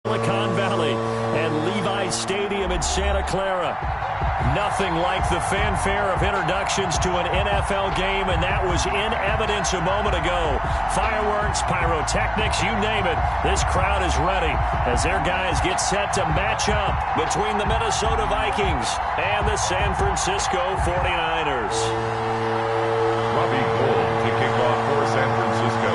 Silicon Valley and Levi Stadium in Santa Clara. Nothing like the fanfare of introductions to an NFL game, and that was in evidence a moment ago. Fireworks, pyrotechnics, you name it. This crowd is ready as their guys get set to match up between the Minnesota Vikings and the San Francisco 49ers. Robbie Gould to kick off for San Francisco.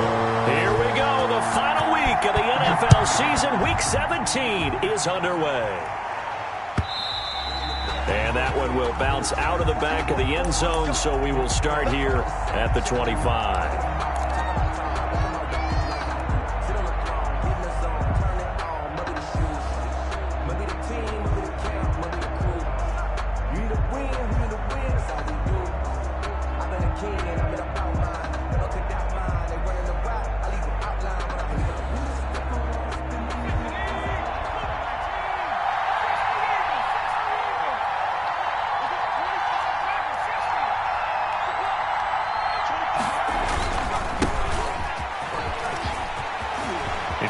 Here we go. The final week of the NFL season. Week 17 is underway. And that one will bounce out of the back of the end zone, so we will start here at the 25.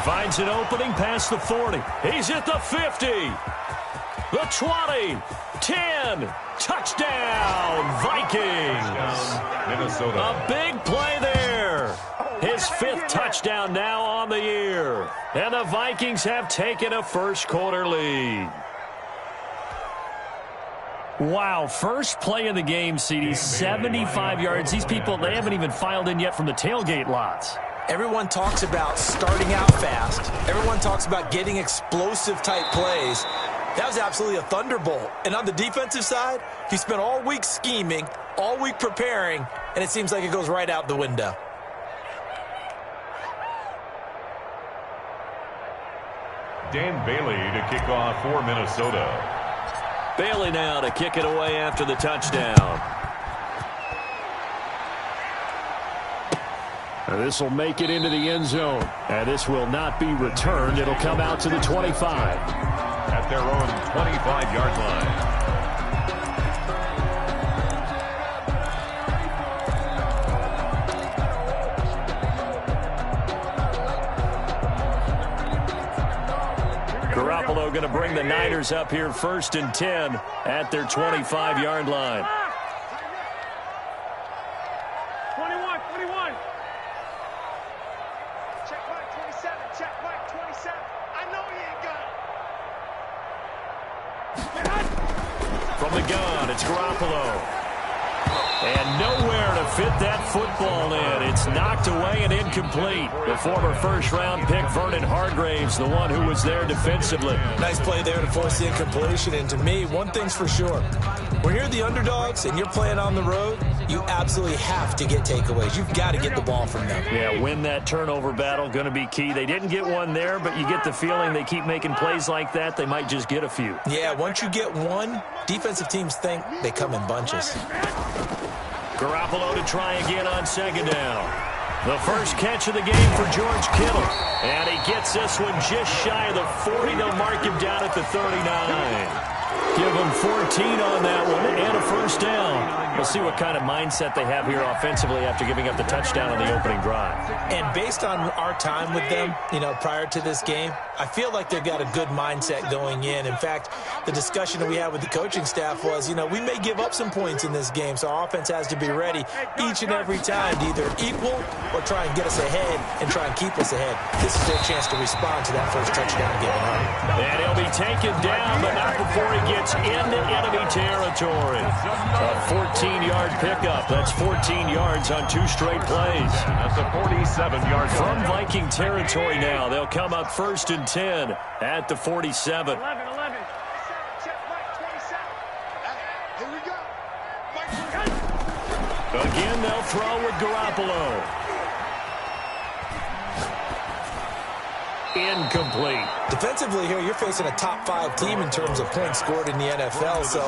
Finds an opening past the 40. He's at the 50. The 20. 10. Touchdown, Vikings. Minnesota. A big play there. His fifth touchdown now on the year. And the Vikings have taken a first quarter lead. Wow, first play of the game, CD, 75 yards. These people, they haven't even filed in yet from the tailgate lots. Everyone talks about starting out fast. Everyone talks about getting explosive-type plays. That was absolutely a thunderbolt. And on the defensive side, he spent all week scheming, all week preparing, and it seems like it goes right out the window. Dan Bailey to kick off for Minnesota. Bailey now to kick it away after the touchdown. This will make it into the end zone. And this will not be returned. It'll come out to the 25. At their own 25-yard line. Garoppolo going to bring the Niners up here 1st and 10 at their 25-yard line. 21. Check mark 27. Check mark 27. I know he ain't got it. From the gun, it's Garoppolo. And nowhere to fit that football in. It's knocked away and incomplete. The former first-round pick, Vernon Hargreaves, the one who was there defensively. Nice play there to force the incompletion. And to me, one thing's for sure. When you're the underdogs and you're playing on the road, you absolutely have to get takeaways. You've got to get the ball from them. Yeah, win that turnover battle, going to be key. They didn't get one there, but you get the feeling they keep making plays like that, they might just get a few. Yeah, once you get one, defensive teams think they come in bunches. Garoppolo to try again on 2nd down. The first catch of the game for George Kittle. And he gets this one just shy of the 40. They'll mark him down at the 39. Give them 14 on that one and a first down. We'll see what kind of mindset they have here offensively after giving up the touchdown on the opening drive. And based on our time with them, prior to this game, I feel like they've got a good mindset going in. In fact, the discussion that we had with the coaching staff was, we may give up some points in this game, so our offense has to be ready each and every time to either equal or try and get us ahead and try and keep us ahead. This is their chance to respond to that first touchdown given up. And he'll be taken down, but not before he gets into enemy territory. A 14-yard pickup. That's 14 yards on 2 straight plays. That's a 47-yard from Viking territory now. They'll come up 1st and 10 at the 47. 11. Check mark 27. Here we go. Again, they'll throw with Garoppolo. Incomplete. Defensively here, you're facing a top 5 team in terms of points scored in the NFL. So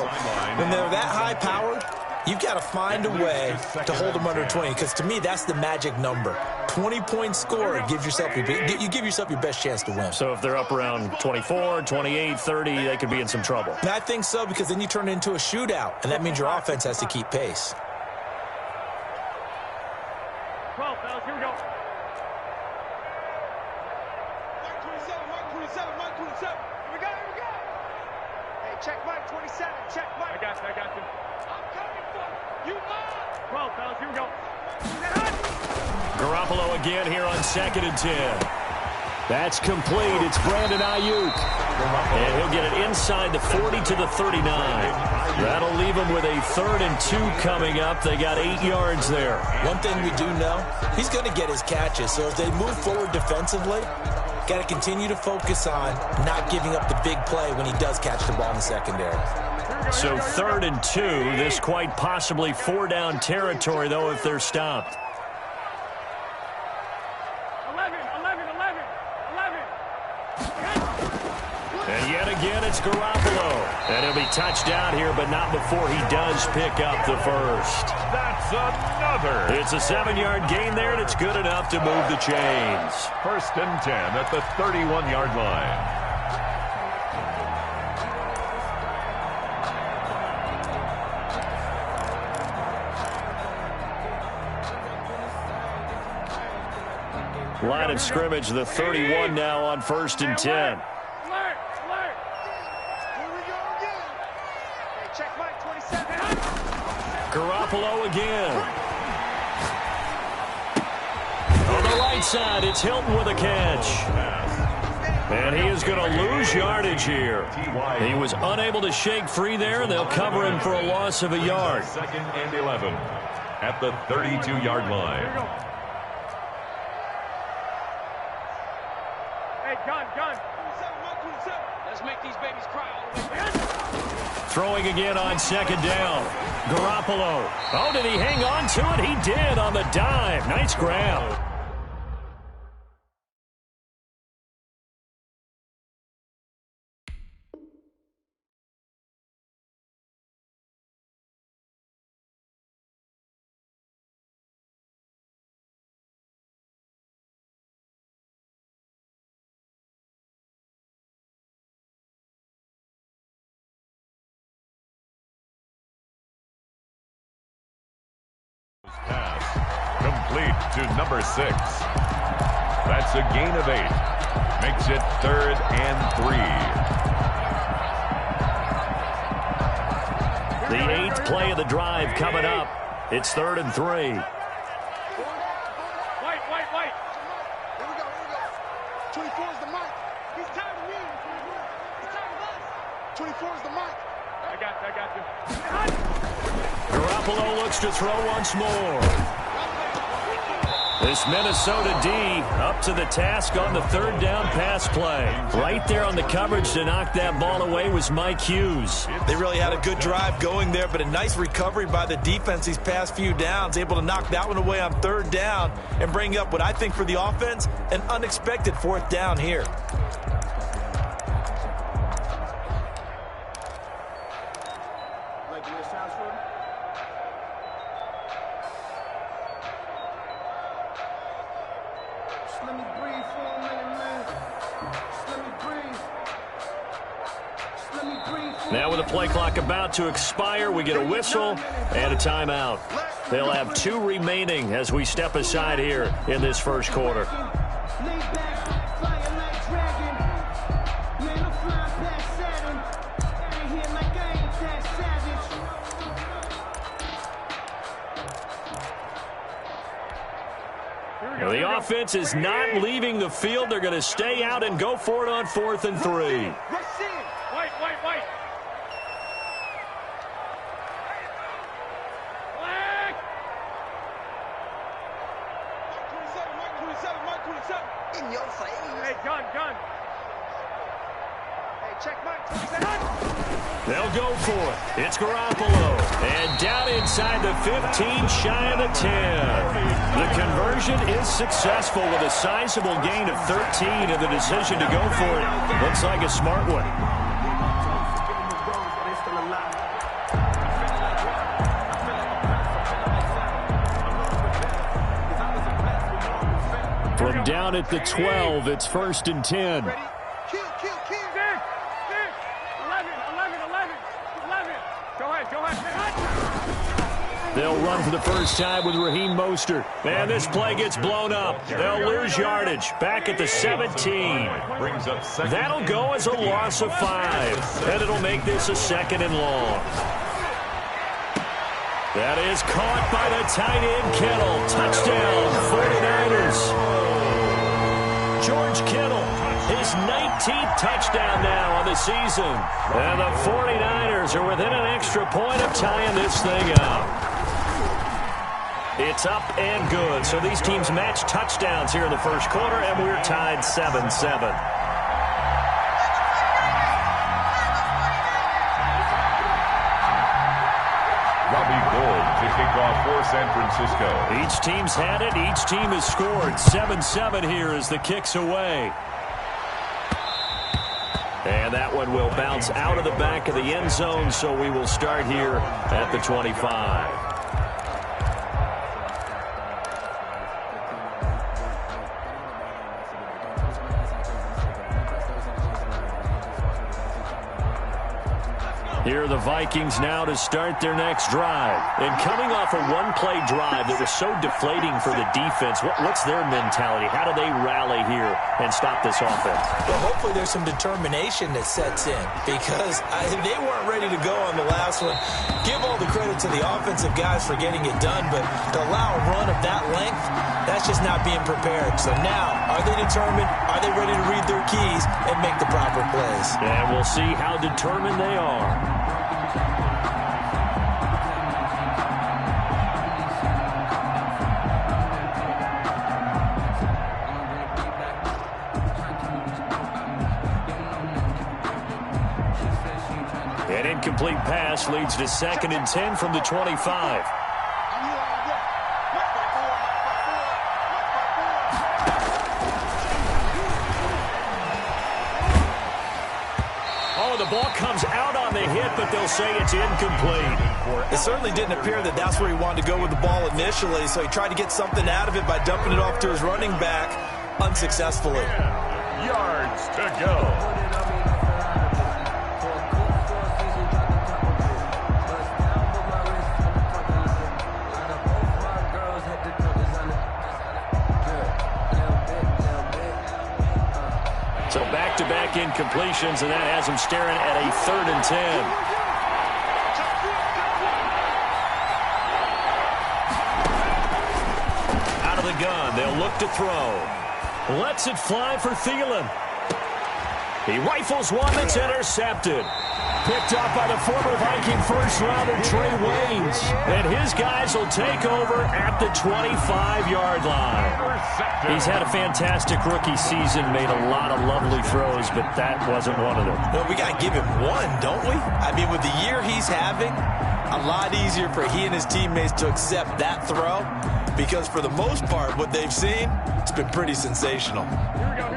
when they're that high-powered, you've got to find a way to hold them under 20. Because to me, that's the magic number. 20 points scored gives yourself you give yourself your best chance to win. So if they're up around 24, 28, 30, they could be in some trouble. And I think so, because then you turn it into a shootout, and that means your offense has to keep pace. 12, fellas, here we go. 27. Here we go, here we go. Hey, check Mike 27. Check Mike. I got you. I'm coming for you. You are. 12, fellas, here we go. Garoppolo again here on 2nd and 10. That's complete. It's Brandon Ayuk. And he'll get it inside the 40 to the 39. That'll leave him with a 3rd and 2 coming up. They got 8 yards there. One thing we do know, he's going to get his catches. So if they move forward defensively, got to continue to focus on not giving up the big play when he does catch the ball in the secondary. So 3rd and 2. This quite possibly 4-down territory, though, if they're stopped. 11. And yet again, it's Garoppolo. And he'll be touched down here, but not before he does pick up the first. That's another. It's a 7-yard gain there, and it's good enough to move the chains. 1st and 10 at the 31-yard line. Line of scrimmage, the 31 now on 1st and 10. Alert. Here we go again. Hey, check Mike 27. Garoppolo again. On the right side, it's Hilton with a catch. And he is going to lose yardage here. He was unable to shake free there, and they'll cover him for a loss of a yard. 2nd and 11 at the 32-yard line. Hey, gun. 27. Let's make these babies cry all the way. Throwing again on 2nd down. Garoppolo. Oh, did he hang on to it? He did on the dive. Nice grab. Pass complete to number 6. That's a gain of 8. Makes it 3rd and 3. The 8th play of the drive coming up. It's 3rd and 3. White. Here we go. 24 is the mic. He's tired of me. He's tired of us. 24 is the mic. I got you. Garoppolo looks to throw once more. This Minnesota D up to the task on the 3rd down pass play. Right there on the coverage to knock that ball away was Mike Hughes. They really had a good drive going there, but a nice recovery by the defense these past few downs, able to knock that one away on 3rd down and bring up what I think for the offense, an unexpected 4th down here. Now with the play clock about to expire, we get a whistle and a timeout. They'll have 2 remaining as we step aside here in this first quarter. Now the offense is not leaving the field. They're going to stay out and go for it on 4th and 3. White. Mike 27. In your face. Hey, gun. Hey, check Mike 27. They'll go for it. It's Garoppolo. And down inside the 15, shy of the 10. The conversion is successful with a sizable gain of 13, and the decision to go for it looks like a smart one. From down at the 12, it's 1st and 10. Ready? Kill. 11. Go ahead. They'll run for the first time with Raheem Mostert. And this play gets blown up. They'll lose yardage. Back at the 17. That'll go as a loss of 5. And it'll make this a 2nd and long. That is caught by the tight end, Kittle. Touchdown, 49ers. George Kittle, his 19th touchdown now on the season. And the 49ers are within an extra point of tying this thing up. It's up and good. So these teams match touchdowns here in the first quarter, and we're tied 7-7. To kick off for San Francisco. Each team's had it. Each team has scored. 7-7 here as the kick's away. And that one will bounce out of the back of the end zone, so we will start here at the 25. Here are the Vikings now to start their next drive. And coming off a one-play drive that was so deflating for the defense, what's their mentality? How do they rally here and stop this offense? Well, hopefully there's some determination that sets in because they weren't ready to go on the last one. Give all the credit to the offensive guys for getting it done, but to allow a run of that length, that's just not being prepared. So now, are they determined? Are they ready to read their keys and make the proper plays? And we'll see how determined they are. An incomplete pass leads to 2nd and 10 from the 25. Oh, the ball comes out on the hit, but they'll say it's incomplete. It certainly didn't appear that that's where he wanted to go with the ball initially, so he tried to get something out of it by dumping it off to his running back unsuccessfully. Yards to go. So back-to-back incompletions, and that has him staring at a 3rd and 10. Out of the gun, they'll look to throw. Lets it fly for Thielen. He rifles one that's intercepted. Picked up by the former Viking first-rounder Trey Waynes. And his guys will take over at the 25-yard line. He's had a fantastic rookie season, made a lot of lovely throws, but that wasn't one of them. Well, we got to give him one, don't we? I mean, with the year he's having, a lot easier for he and his teammates to accept that throw because for the most part, what they've seen, it's been pretty sensational.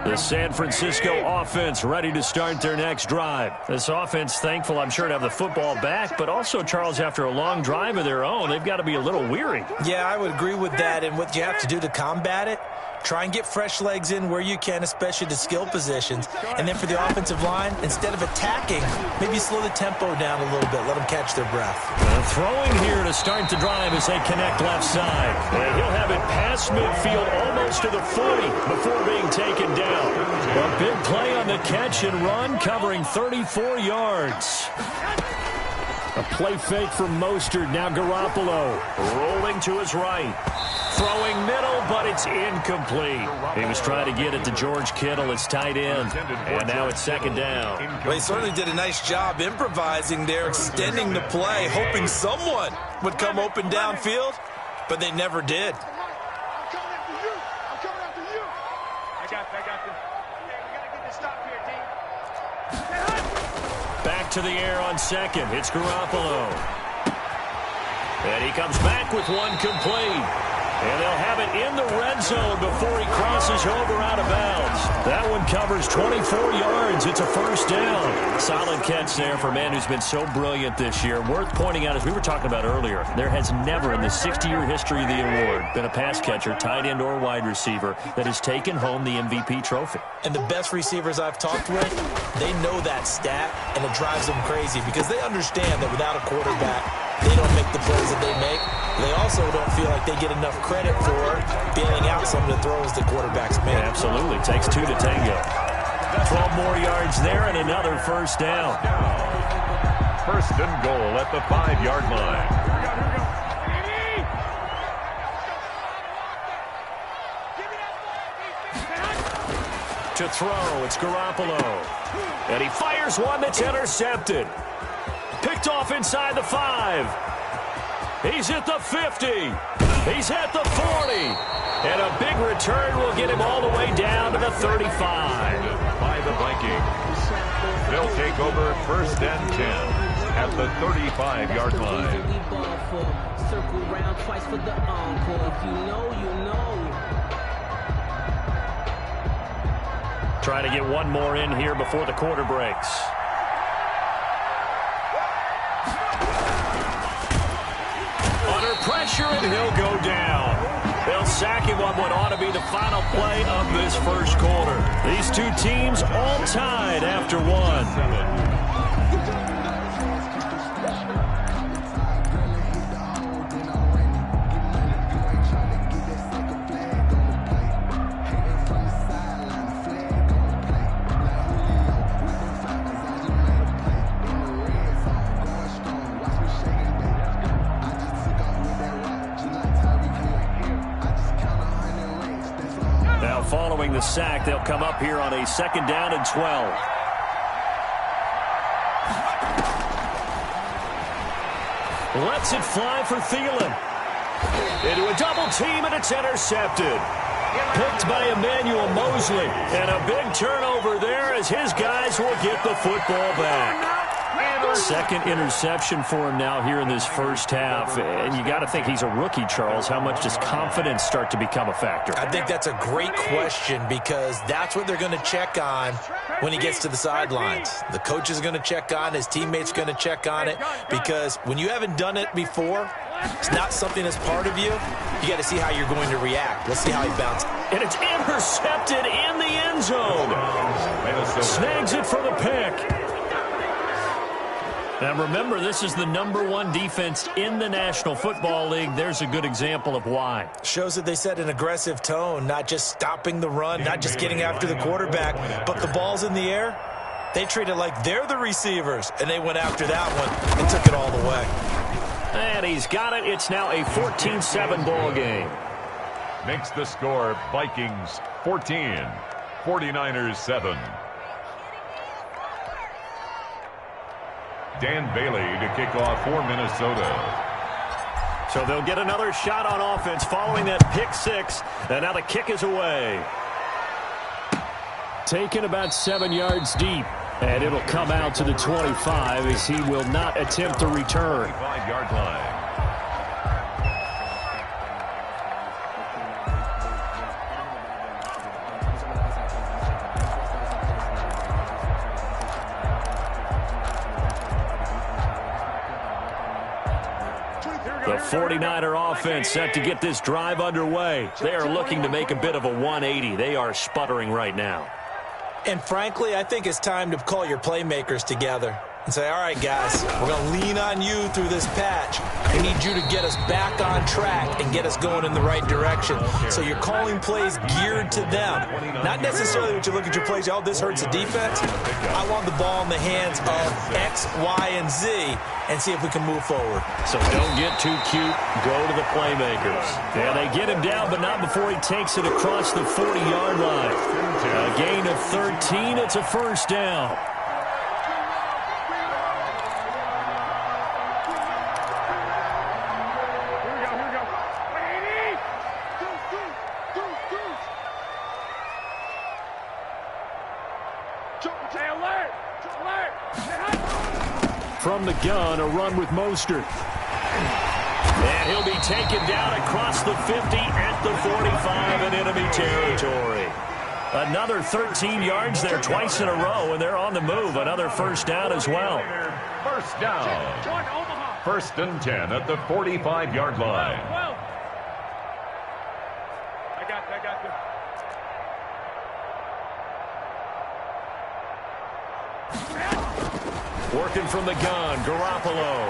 The San Francisco offense ready to start their next drive. This offense thankful, I'm sure, to have the football back, but also, Charles, after a long drive of their own, they've got to be a little weary. Yeah, I would agree with that, and what you have to do to combat it, try and get fresh legs in where you can, especially the skill positions. And then for the offensive line, instead of attacking, maybe slow the tempo down a little bit. Let them catch their breath. Throwing here to start the drive as they connect left side. And he'll have it past midfield almost to the 40 before being taken down. A big play on the catch and run, covering 34 yards. A play fake from Mostert. Now Garoppolo rolling to his right. Throwing middle, but it's incomplete. He was trying to get it to George Kittle, its tight end. And now it's 2nd down. Well, he certainly did a nice job improvising there, extending the play, hoping someone would come open downfield, but they never did. I'm coming after you. I'm coming after you. I got this. Okay, we got to get this stop here, team. Back to the air on 2nd. It's Garoppolo. And he comes back with one complete. And they'll have it in the red zone before he crosses over out of bounds. That one covers 24 yards. It's a 1st down. Solid catch there for a man who's been so brilliant this year. Worth pointing out, as we were talking about earlier, there has never in the 60-year history of the award been a pass catcher, tight end or wide receiver, that has taken home the MVP trophy. And the best receivers I've talked with, they know that stat, and it drives them crazy because they understand that without a quarterback, they don't make the plays that they make. They also don't feel like they get enough credit for bailing out some of the throws the quarterbacks make. Yeah, absolutely. Takes two to tango. 12 more yards there and another first down. First and goal at the 5-yard line. To throw, it's Garoppolo. And he fires one that's intercepted. Picked off inside the 5. He's at the 50. He's at the 40. And a big return will get him all the way down to the 35. By the Vikings. They'll take over first and 10 at the 35-yard line. Circle round twice for the encore. If you know, you know. Trying to get one more in here before the quarter breaks. Under pressure, and he'll go down. They'll sack him on what ought to be the final play of this first quarter. These two teams all tied after one. Following the sack, they'll come up here on a 2nd down and 12. Lets it fly for Thielen. Into a double team, and it's intercepted. Picked by Emmanuel Mosley. And a big turnover there as his guys will get the football back. Second interception for him now here in this first half. And you got to think he's a rookie, Charles. How much does confidence start to become a factor? I think that's a great question because that's what they're going to check on when he gets to the sidelines. The coach is going to check on, his teammates going to check on it, because when you haven't done it before, it's not something that's part of you. You got to see how you're going to react. Let's see how he bounces. And it's intercepted in the end zone. Snags it for the pick. Now, remember, this is the #1 defense in the National Football League. There's a good example of why. Shows that they set an aggressive tone, not just stopping the run, not just getting after the quarterback, but the ball's in the air. They treat it like they're the receivers, and they went after that one and took it all the way. And he's got it. It's now a 14-7 ball game. Makes the score Vikings 14, 49ers 7. Dan Bailey to kick off for Minnesota. So they'll get another shot on offense following that pick 6. And now the kick is away. Taken about 7 yards deep. And it'll come out to the 25 as he will not attempt to return. 25-yard line. The 49er offense set to get this drive underway. They are looking to make a bit of a 180. They are sputtering right now. And frankly, I think it's time to call your playmakers together and say, all right, guys, we're going to lean on you through this patch. We need you to get us back on track and get us going in the right direction. So you're calling plays geared to them. Not necessarily what you look at your plays, oh, this hurts the defense. I want the ball in the hands of X, Y, and Z and see if we can move forward. So don't get too cute. Go to the playmakers. Yeah, they get him down, but not before he takes it across the 40-yard line. A gain of 13. It's a first down. From the gun, a run with Mostert. And he'll be taken down across the 50 at the 45 in enemy territory. Another 13 yards there twice in a row, and they're on the move. Another first down as well. First down. First and 10 at the 45-yard line. I got this. Working from the gun, Garoppolo.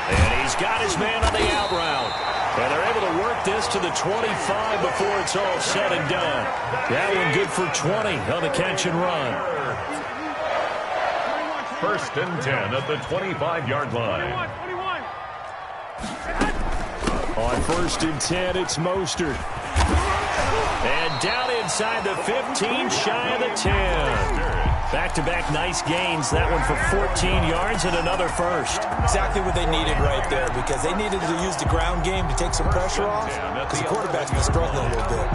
And he's got his man on the out route. And they're able to work this to the 25 before it's all said and done. That one good for 20 on the catch and run. 1st and 10 at the 25-yard line. On 1st and 10, it's Mostert. And down inside the 15, shy of the 10. Back-to-back nice gains. That one for 14 yards and another first. Exactly what they needed right there, because they needed to use the ground game to take some pressure off, because the quarterback's been struggling a little bit.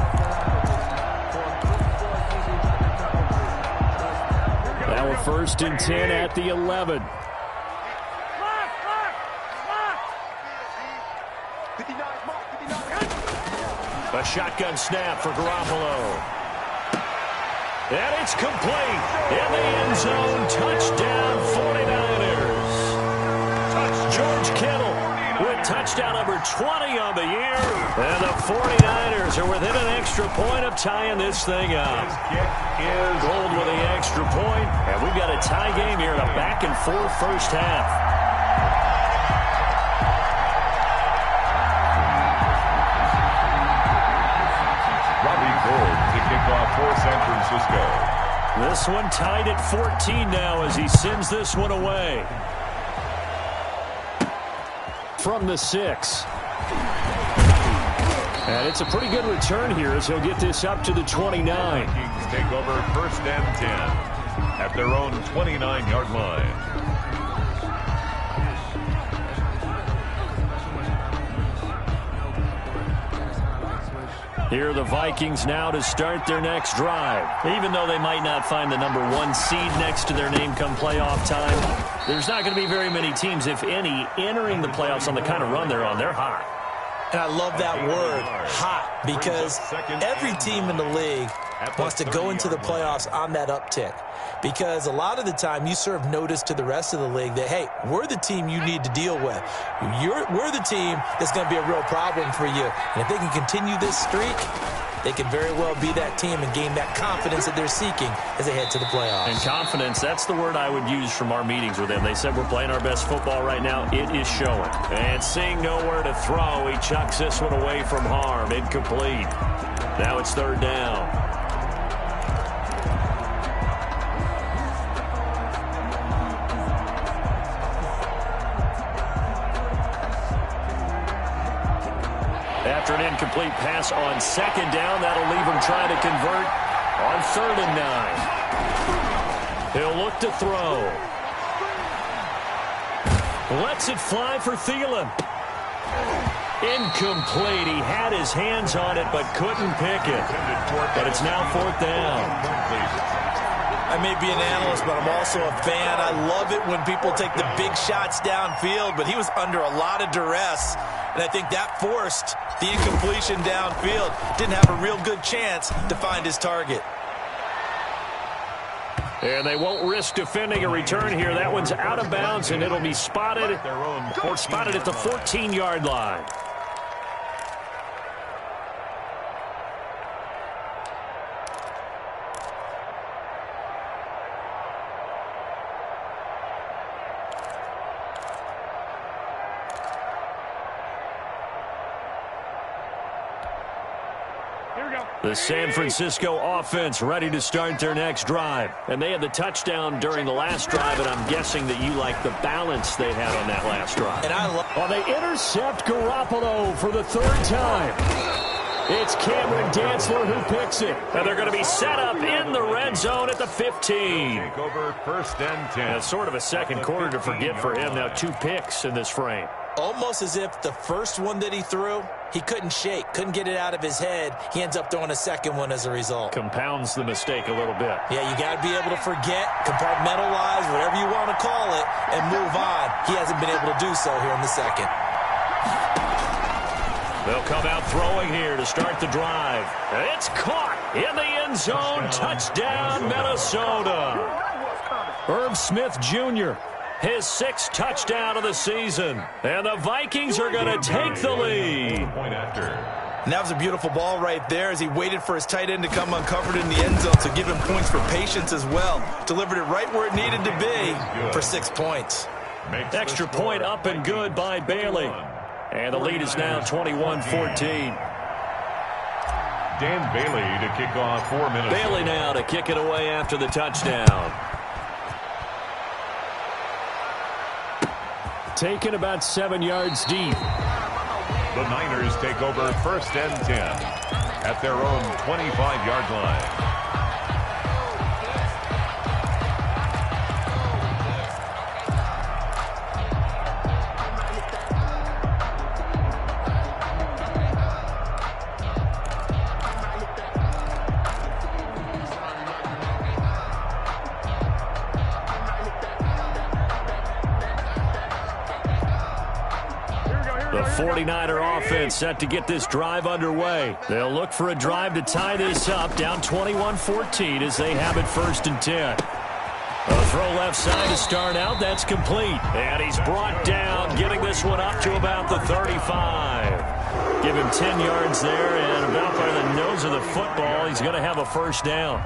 Now we're 1st and 10 at the 11. A shotgun snap for Garoppolo. And it's complete. In the end zone, touchdown 49ers. George Kittle with touchdown number 20 on the year. And the 49ers are within an extra point of tying this thing up. Gold with the extra point. And we've got a tie game here in a back-and-forth first half. For San Francisco. This one tied at 14 now as he sends this one away. From the 6. And it's a pretty good return here as he'll get this up to the 29. Kings take over 1st and 10 at their own 29-yard line. Here are the Vikings now to start their next drive. Even though they might not find the number 1 seed next to their name come playoff time, there's not going to be very many teams, if any, entering the playoffs on the kind of run they're on. They're hot. And I love that word, hot, because every team in the league wants to go into the playoffs on that uptick. Because a lot of the time you serve notice to the rest of the league that, hey, we're the team you need to deal with. We're the team that's going to be a real problem for you. And if they can continue this streak, they can very well be that team and gain that confidence that they're seeking as they head to the playoffs. And confidence, that's the word I would use from our meetings with them. They said we're playing our best football right now. It is showing. And seeing nowhere to throw, he chucks this one away from harm. Incomplete. Now it's 3rd down. After an incomplete pass on 2nd down, that'll leave him trying to convert on 3rd and 9. He'll look to throw. Lets it fly for Thielen. Incomplete. He had his hands on it but couldn't pick it. But it's now 4th down. I may be an analyst, but I'm also a fan. I love it when people take the big shots downfield, but he was under a lot of duress. And I think that forced the incompletion downfield. Didn't have a real good chance to find his target. And they won't risk defending a return here. That one's out of bounds, and it'll be spotted at the 14-yard line. The San Francisco offense ready to start their next drive. And they had the touchdown during the last drive, and I'm guessing that you like the balance they had on that last drive. And they intercept Garoppolo for the 3rd time. It's Cameron Dantzler who picks it. And they're going to be set up in the red zone at the 15. Take over 1st and 10. And sort of a second quarter to forget for him. Now 2 picks in this frame. Almost as if the first one that he threw, he couldn't shake, couldn't get it out of his head. He ends up throwing a second one as a result. Compounds the mistake a little bit. Yeah, you got to be able to forget, compartmentalize, whatever you want to call it, and move on. He hasn't been able to do so here in the second. They'll come out throwing here to start the drive. It's caught in the end zone. Touchdown, Minnesota. Herb Smith Jr., his 6th touchdown of the season. And the Vikings are going to take the lead. And that was a beautiful ball right there as he waited for his tight end to come uncovered in the end zone, so give him points for patience as well. Delivered it right where it needed to be for 6 points. Extra point up and good by Bailey. And the lead is now 21-14. Dan Bailey to kick off for Minnesota. Bailey now to kick it away after the touchdown. Taken about 7 yards deep. The Niners take over 1st and 10 at their own 25-yard line. The 49er offense set to get this drive underway. They'll look for a drive to tie this up, down 21-14 as they have it 1st and 10. A throw left side to start out. That's complete. And he's brought down, getting this one up to about the 35. Give him 10 yards there, and about by the nose of the football, he's going to have a 1st down.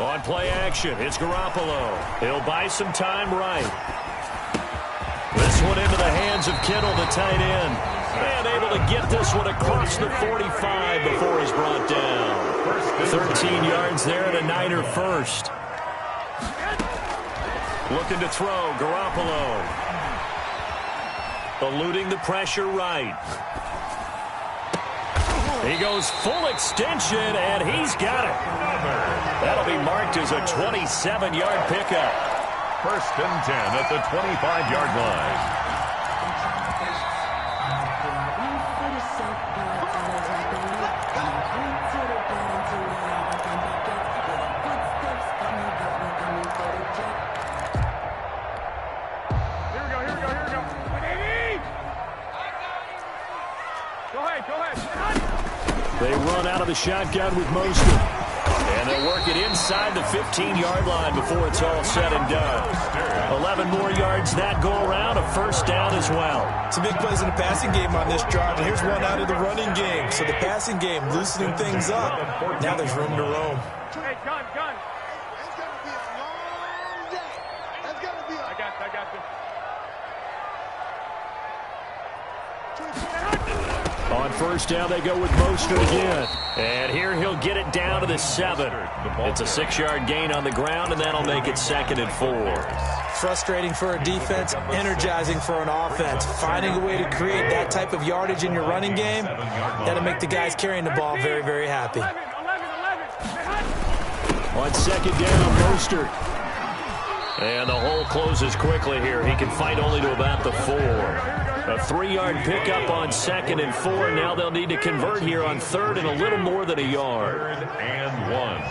On play action, it's Garoppolo. He'll buy some time right. This one into the hands of Kittle, the tight end. And able to get this one across the 45 before he's brought down. 13 yards there and a Niner 1st. Looking to throw, Garoppolo. Eluding the pressure right. He goes full extension, and he's got it. That'll be marked as a 27-yard pickup. 1st and 10 at the 25-yard line. They run out of the shotgun with Mostert. And they'll work it inside the 15-yard line before it's all said and done. 11 more yards that go around, a 1st down as well. Some big plays in the passing game on this drive, and here's one out of the running game. So the passing game loosening things up. Now there's room to roam. Hey, gun. It's going to be a long day. That's going to be a... I got you. On 1st down, they go with Mostert again. And here he'll get it down to the 7. It's a 6-yard gain on the ground, and that'll make it 2nd and 4. Frustrating for a defense, energizing for an offense. Finding a way to create that type of yardage in your running game, that'll make the guys carrying the ball very, very happy. On 2nd down, Mostert. And the hole closes quickly here. He can fight only to about the 4. A 3-yard pickup on 2nd and 4. Now they'll need to convert here on 3rd and a little more than a yard. 3rd and 1.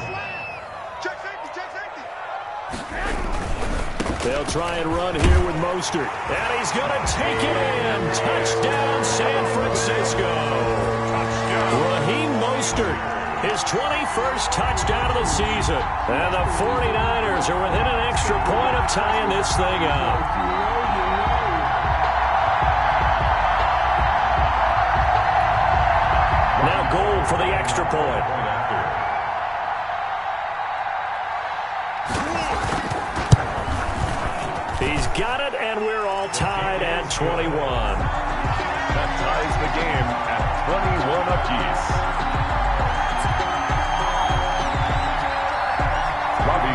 Check safety. They'll try and run here with Mostert. And he's going to take it in. Touchdown, San Francisco. Raheem Mostert. His 21st touchdown of the season. And the 49ers are within an extra point of tying this thing up. Now goal for the extra point. He's got it, and we're all tied at 21. That ties the game at 21 apiece.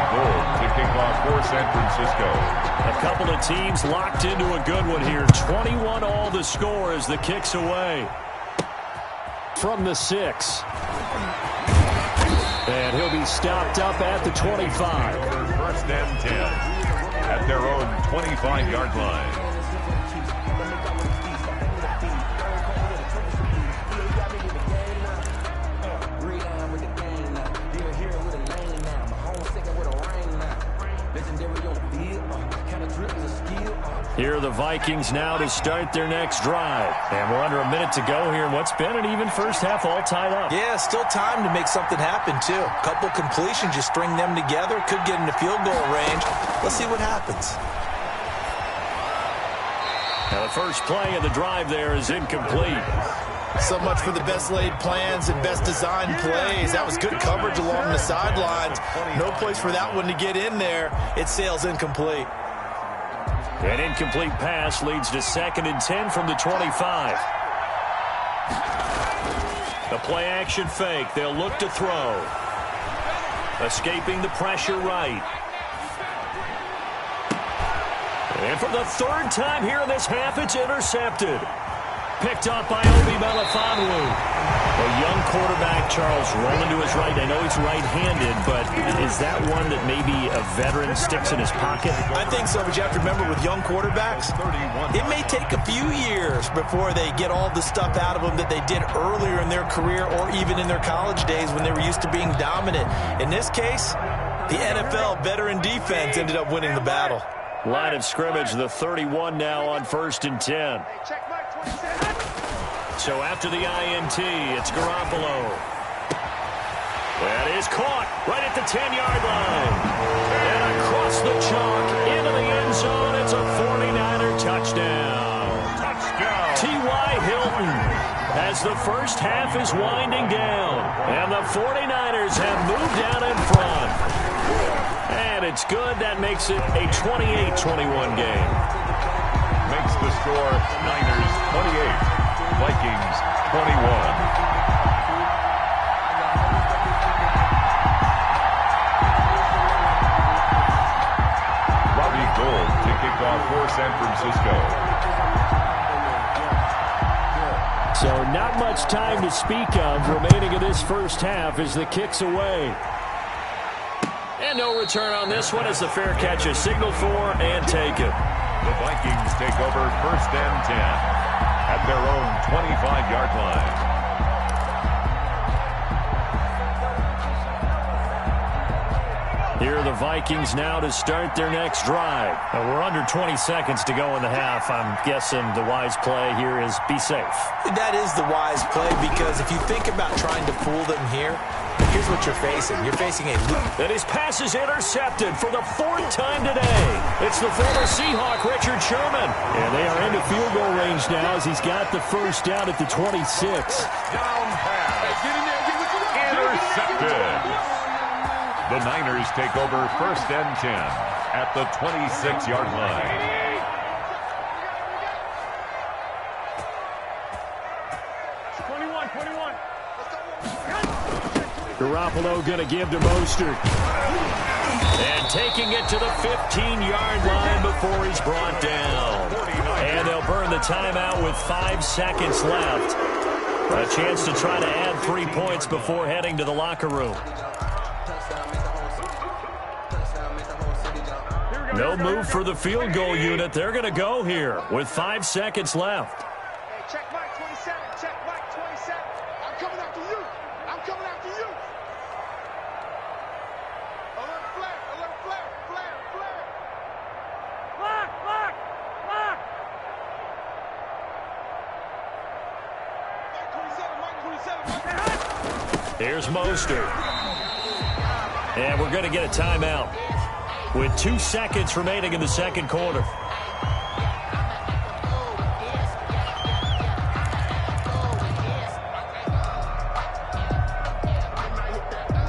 To kick off for San Francisco. A couple of teams locked into a good one here. 21 all the score as the kick's away from the 6. And he'll be stopped up at the 25. 1st and 10 at their own 25-yard line. Here are the Vikings now to start their next drive. And we're under a minute to go here in what's been an even first half, all tied up. Yeah, still time to make something happen, too. A couple completions, just string them together. Could get into field goal range. Let's see what happens. Now the first play of the drive there is incomplete. So much for the best laid plans and best designed plays. That was good coverage along the sidelines. No place for that one to get in there. It sails incomplete. An incomplete pass leads to 2nd and 10 from the 25. The play action fake. They'll look to throw. Escaping the pressure right. And for the 3rd time here in this half, it's intercepted. Picked up by Obi Melifonwu. A young quarterback, Charles, rolling to his right. I know he's right-handed, but is that one that maybe a veteran sticks in his pocket? I think so, but you have to remember with young quarterbacks, it may take a few years before they get all the stuff out of them that they did earlier in their career or even in their college days when they were used to being dominant. In this case, the NFL veteran defense ended up winning the battle. Line of scrimmage, the 31 now on 1st and 10. So after the INT, it's Garoppolo. That is caught right at the 10-yard line. And across the chalk into the end zone. It's a 49er touchdown. T.Y. Hilton as the first half is winding down. And the 49ers have moved down in front. And it's good. That makes it a 28-21 game. Makes the score Niners 28. Vikings 21. Robbie Gould to kick off for San Francisco. So not much time to speak of remaining in this first half as the kick's away. And no return on this one as the fair catch is signaled for and taken. The Vikings take over 1st and 10. At their own 25-yard line. Here are the Vikings now to start their next drive. Now we're under 20 seconds to go in the half. I'm guessing the wise play here is be safe. That is the wise play because if you think about trying to fool them here, here's what you're facing. You're facing a loop. And his pass is intercepted for the 4th time today. It's the former Seahawk, Richard Sherman. And they are into field goal range now as he's got the first down at the 26. Down pass. Intercepted. The Niners take over 1st and 10 at the 26-yard line. Garoppolo going to give to Mostert. And taking it to the 15-yard line before he's brought down. And they'll burn the timeout with 5 seconds left. A chance to try to add 3 points before heading to the locker room. No move for the field goal unit. They're going to go here with 5 seconds left. Check Mike 27. Check Mike 27. I'm coming after you. I'm coming after you. Alert flare. Alert flare. Flare. Flare. Lock. Lock. Lock. Mike 27. Mike 27. Here's Mostert. And we're going to get a timeout with 2 seconds remaining in the second quarter.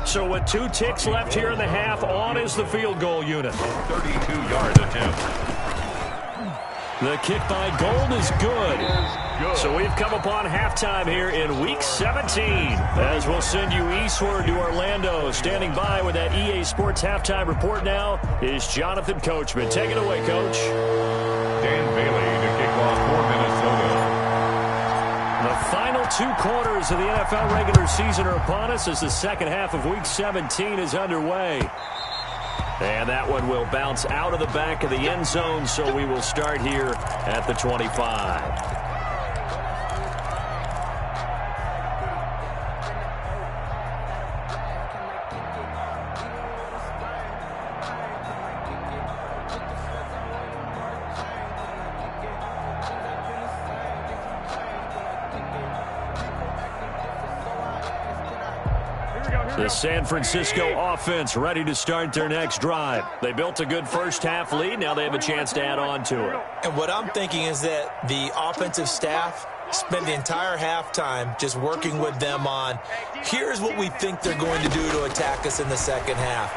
So with 2 ticks left here in the half, on is the field goal unit. 32-yard attempt. The kick by Gould is good. So we've come upon halftime here in Week 17. As we'll send you eastward to Orlando. Standing by with that EA Sports halftime report now is Jonathan Coachman. Take it away, Coach. Dan Bailey to kick off for Minnesota. The final 2 quarters of the NFL regular season are upon us as the second half of Week 17 is underway. And that one will bounce out of the back of the end zone, so we will start here at the 25. The San Francisco offense ready to start their next drive. They built a good first-half lead. Now they have a chance to add on to it. And what I'm thinking is that the offensive staff spent the entire halftime just working with them on, here's what we think they're going to do to attack us in the second half.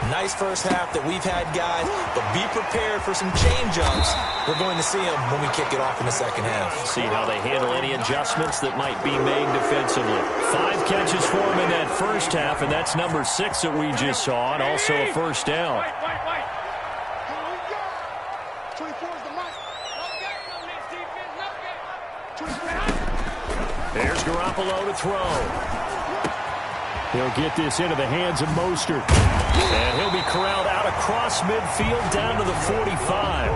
Nice first half that we've had, guys, but be prepared for some change-ups. We're going to see them when we kick it off in the second half. See how they handle any adjustments that might be made defensively. 5 catches for him in that first half, and that's number 6 that we just saw, and also a first down. Here's Garoppolo to throw. He'll get this into the hands of Mostert. And he'll be corralled out across midfield down to the 45.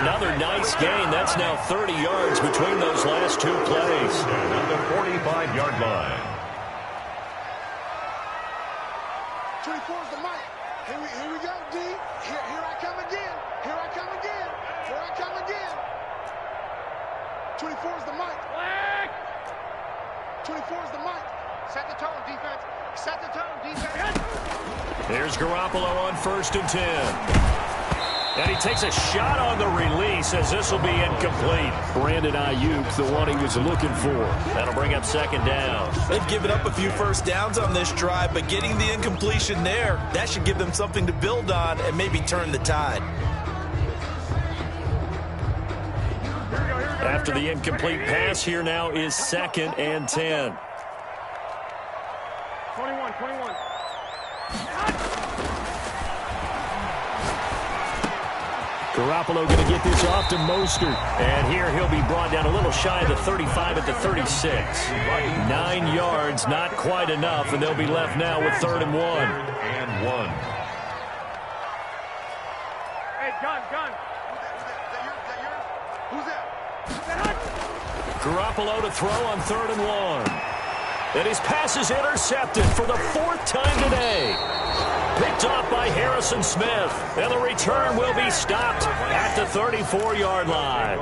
Another nice gain. That's now 30 yards between those last 2 plays. At the 45-yard line. 24's the mic. Here we go, D. Here I come again. Here I come again. Here I come again. 24's the mic. 24's the mic. Set the tone, defense. Set the tone, defense. Here's Garoppolo on 1st and 10. And he takes a shot on the release as this will be incomplete. Brandon Ayuk, the one he was looking for. That'll bring up 2nd down. They've given up a few first downs on this drive, but getting the incompletion there, that should give them something to build on and maybe turn the tide. After the incomplete pass, here now is 2nd and 10. 21. Garoppolo going to get this off to Mostert. And here he'll be brought down a little shy of the 35 at the 36. 9 yards, not quite enough, and they'll be left now with 3rd and 1. And 1. Hey, gun. Who's that? Garoppolo to throw on 3rd and 1. And his pass is intercepted for the 4th time today. Picked off by Harrison Smith. And the return will be stopped at the 34-yard line.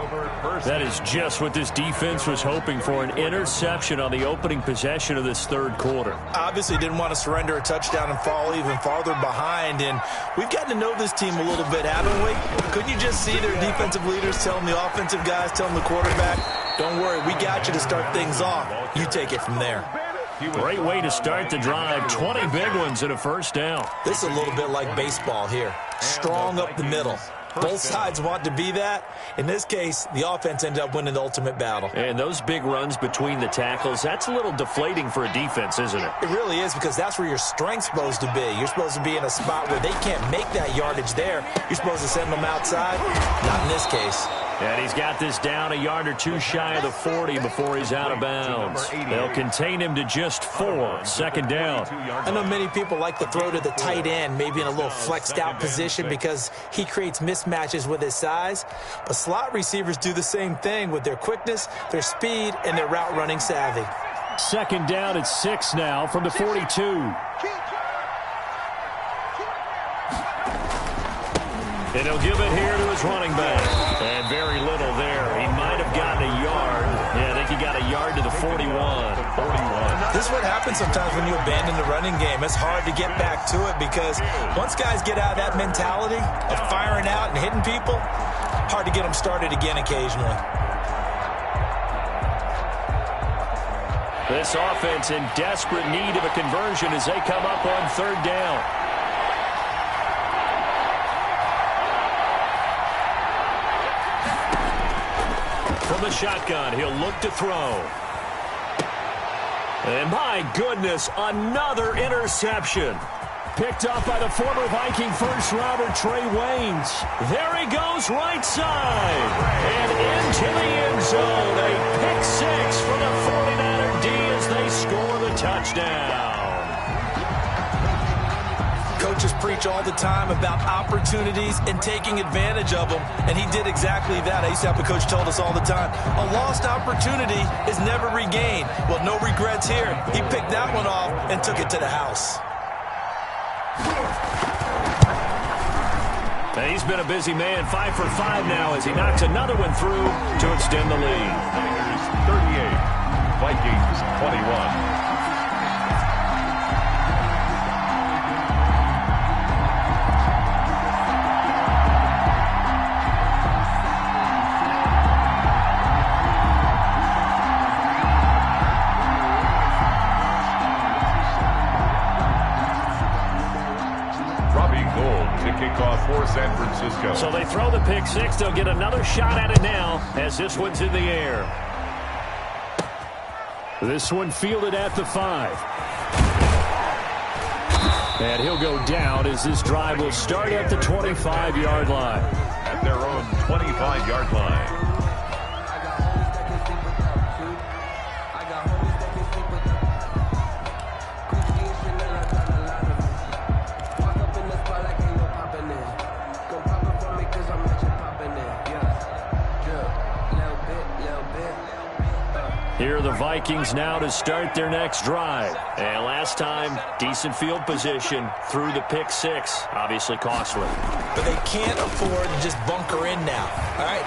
That is just what this defense was hoping for, an interception on the opening possession of this 3rd quarter. Obviously didn't want to surrender a touchdown and fall even farther behind. And we've gotten to know this team a little bit, haven't we? Couldn't you just see their defensive leaders telling the offensive guys, telling the quarterback, don't worry, we got you to start things off. You take it from there. Great way to start the drive. 20 big ones and a first down. This is a little bit like baseball here. Strong up the middle. Both sides want to be that. In this case, the offense ended up winning the ultimate battle. And those big runs between the tackles, that's a little deflating for a defense, isn't it? It really is, because that's where your strength's supposed to be. You're supposed to be in a spot where they can't make that yardage there. You're supposed to send them outside. Not in this case. And he's got this down a yard or 2 shy of the 40 before he's out of bounds. They'll contain him to just 4. 2nd down. I know many people like to throw to the tight end, maybe in a little flexed out position because he creates mismatches with his size. But slot receivers do the same thing with their quickness, their speed, and their route running savvy. 2nd down at 6 now from the 42. And he'll give it here to his running back. And very little there. He might have gotten a yard. Yeah, I think he got a yard to the 41. This is what happens sometimes when you abandon the running game. It's hard to get back to it because once guys get out of that mentality of firing out and hitting people, hard to get them started again occasionally. This offense in desperate need of a conversion as they come up on 3rd down. From the shotgun, he'll look to throw. And my goodness, another interception. Picked up by the former Viking first-rounder Trey Waynes. There he goes, right side. And into the end zone. A pick 6 for the 49er D as they score the touchdown. Coaches preach all the time about opportunities and taking advantage of them, and he did exactly that. I used to have a coach told us all the time, a lost opportunity is never regained. Well, no regrets here. He picked that one off and took it to the house. And he's been a busy man, 5 for 5 now as he knocks another one through to extend the lead. 38, Vikings 21. Mojo. So they throw the pick six. They'll get another shot at it now as this one's in the air. This one fielded at the 5. And he'll go down as this drive will start at the 25-yard line. At their own 25-yard line. Here are the Vikings now to start their next drive. And last time, decent field position through the pick six. Obviously costly. But they can't afford to just bunker in now. All right,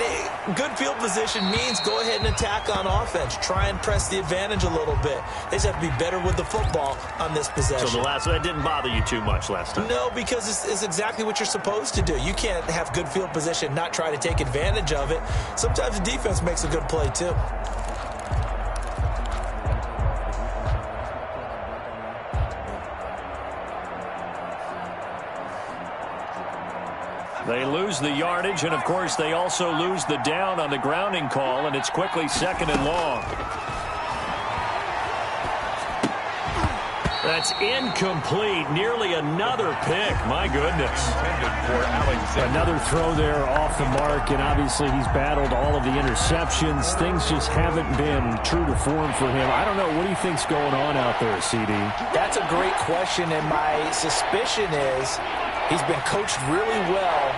good field position means go ahead and attack on offense. Try and press the advantage a little bit. They just have to be better with the football on this possession. So the last one, that didn't bother you too much last time? No, because it's exactly what you're supposed to do. You can't have good field position, not try to take advantage of it. Sometimes the defense makes a good play, too. They lose the yardage, and, of course, they also lose the down on the grounding call, and it's quickly 2nd and long. That's incomplete. Nearly another pick. My goodness. Another throw there off the mark, and obviously he's battled all of the interceptions. Things just haven't been true to form for him. I don't know. What do you think's going on out there, CD? That's a great question, and my suspicion is he's been coached really well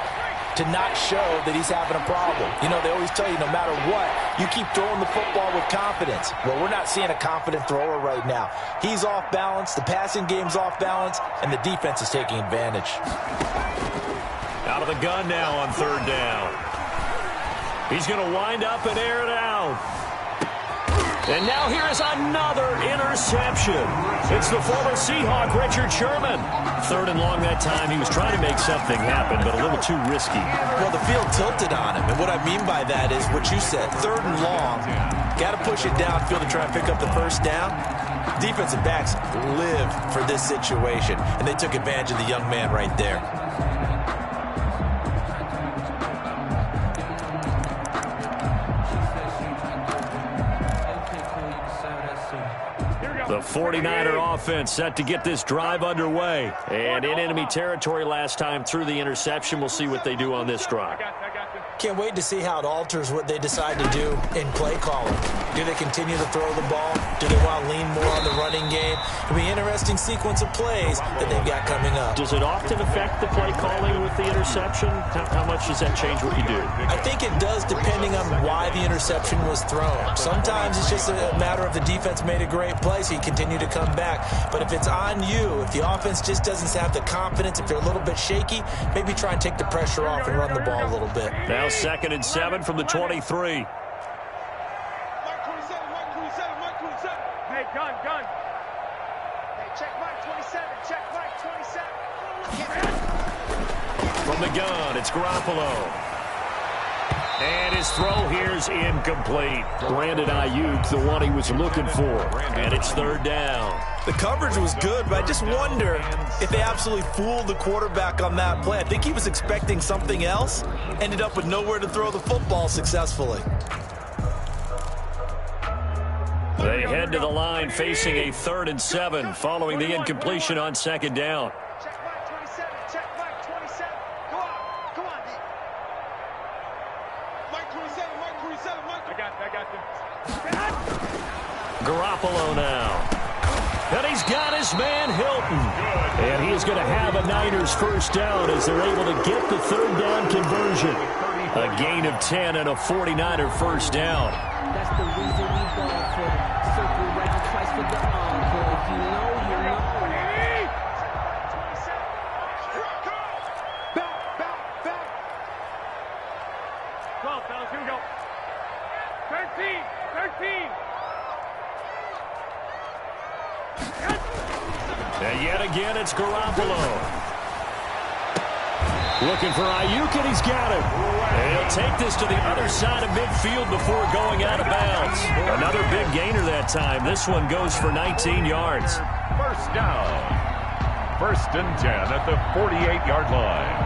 to not show that he's having a problem. You know, they always tell you no matter what, you keep throwing the football with confidence. Well, we're not seeing a confident thrower right now. He's off balance, the passing game's off balance, and the defense is taking advantage. Out of the gun now on 3rd down. He's going to wind up and air it out. And now here is another interception. It's the former Seahawk, Richard Sherman. 3rd and long that time. He was trying to make something happen, but a little too risky. Well, the field tilted on him, and what I mean by that is what you said. 3rd and long, got to push it downfield to try and pick up the 1st down. Defensive backs live for this situation, and they took advantage of the young man right there. The 49er offense set to get this drive underway. And in enemy territory last time through the interception. We'll see what they do on this drive. Can't wait to see how it alters what they decide to do in play calling. Do they continue to throw the ball? Do they want to lean more on the running game? It'll be an interesting sequence of plays that they've got coming up. Does it often affect the play calling with the interception? How much does that change what you do? I think it does depending on why the interception was thrown. Sometimes it's just a matter of the defense made a great play, so you continue to come back. But if it's on you, if the offense just doesn't have the confidence, if you're a little bit shaky, maybe try and take the pressure off and run the ball a little bit. Now 2nd and 7 from the 23. Hey, gun. Hey, check Mike 27. Check Mike 27. From the gun, it's Garoppolo. And his throw here's incomplete. Brandon Ayuk, the one he was looking for. And it's 3rd down. The coverage was good, but I just wonder if they absolutely fooled the quarterback on that play. I think he was expecting something else, ended up with nowhere to throw the football successfully. They head to the line facing a 3rd and 7 following the incompletion on 2nd down. Check Mike 27. Check Mike 27. Come on, D. Mike 27. Mike. I got you. Garoppolo now. And he's got his man Hilton. And he is going to have a Niners 1st down as they're able to get the 3rd down conversion. A gain of 10 and a 49er 1st down. That's the reason we ball for. Circle round twice for the encore. If you know, you know. Back. 12, fellas, here we go. 13. And yet again, it's Garoppolo. Looking for Ayuk, and he's got it. And he'll take this to the other side of midfield before going out of bounds. Another big gainer that time. This one goes for 19 yards. 1st down. 1st and 10 at the 48-yard line.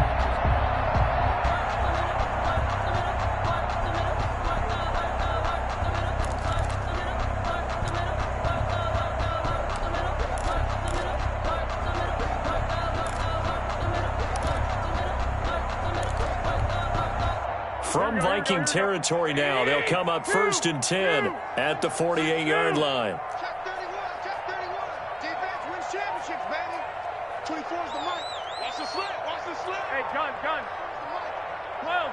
in Viking territory now. They'll come up 1st and 10 at the 48-yard line. Check 31, check 31. Defense wins championships, baby. 24 is the mic. Watch the slip, watch the slip. Hey, gun. 12.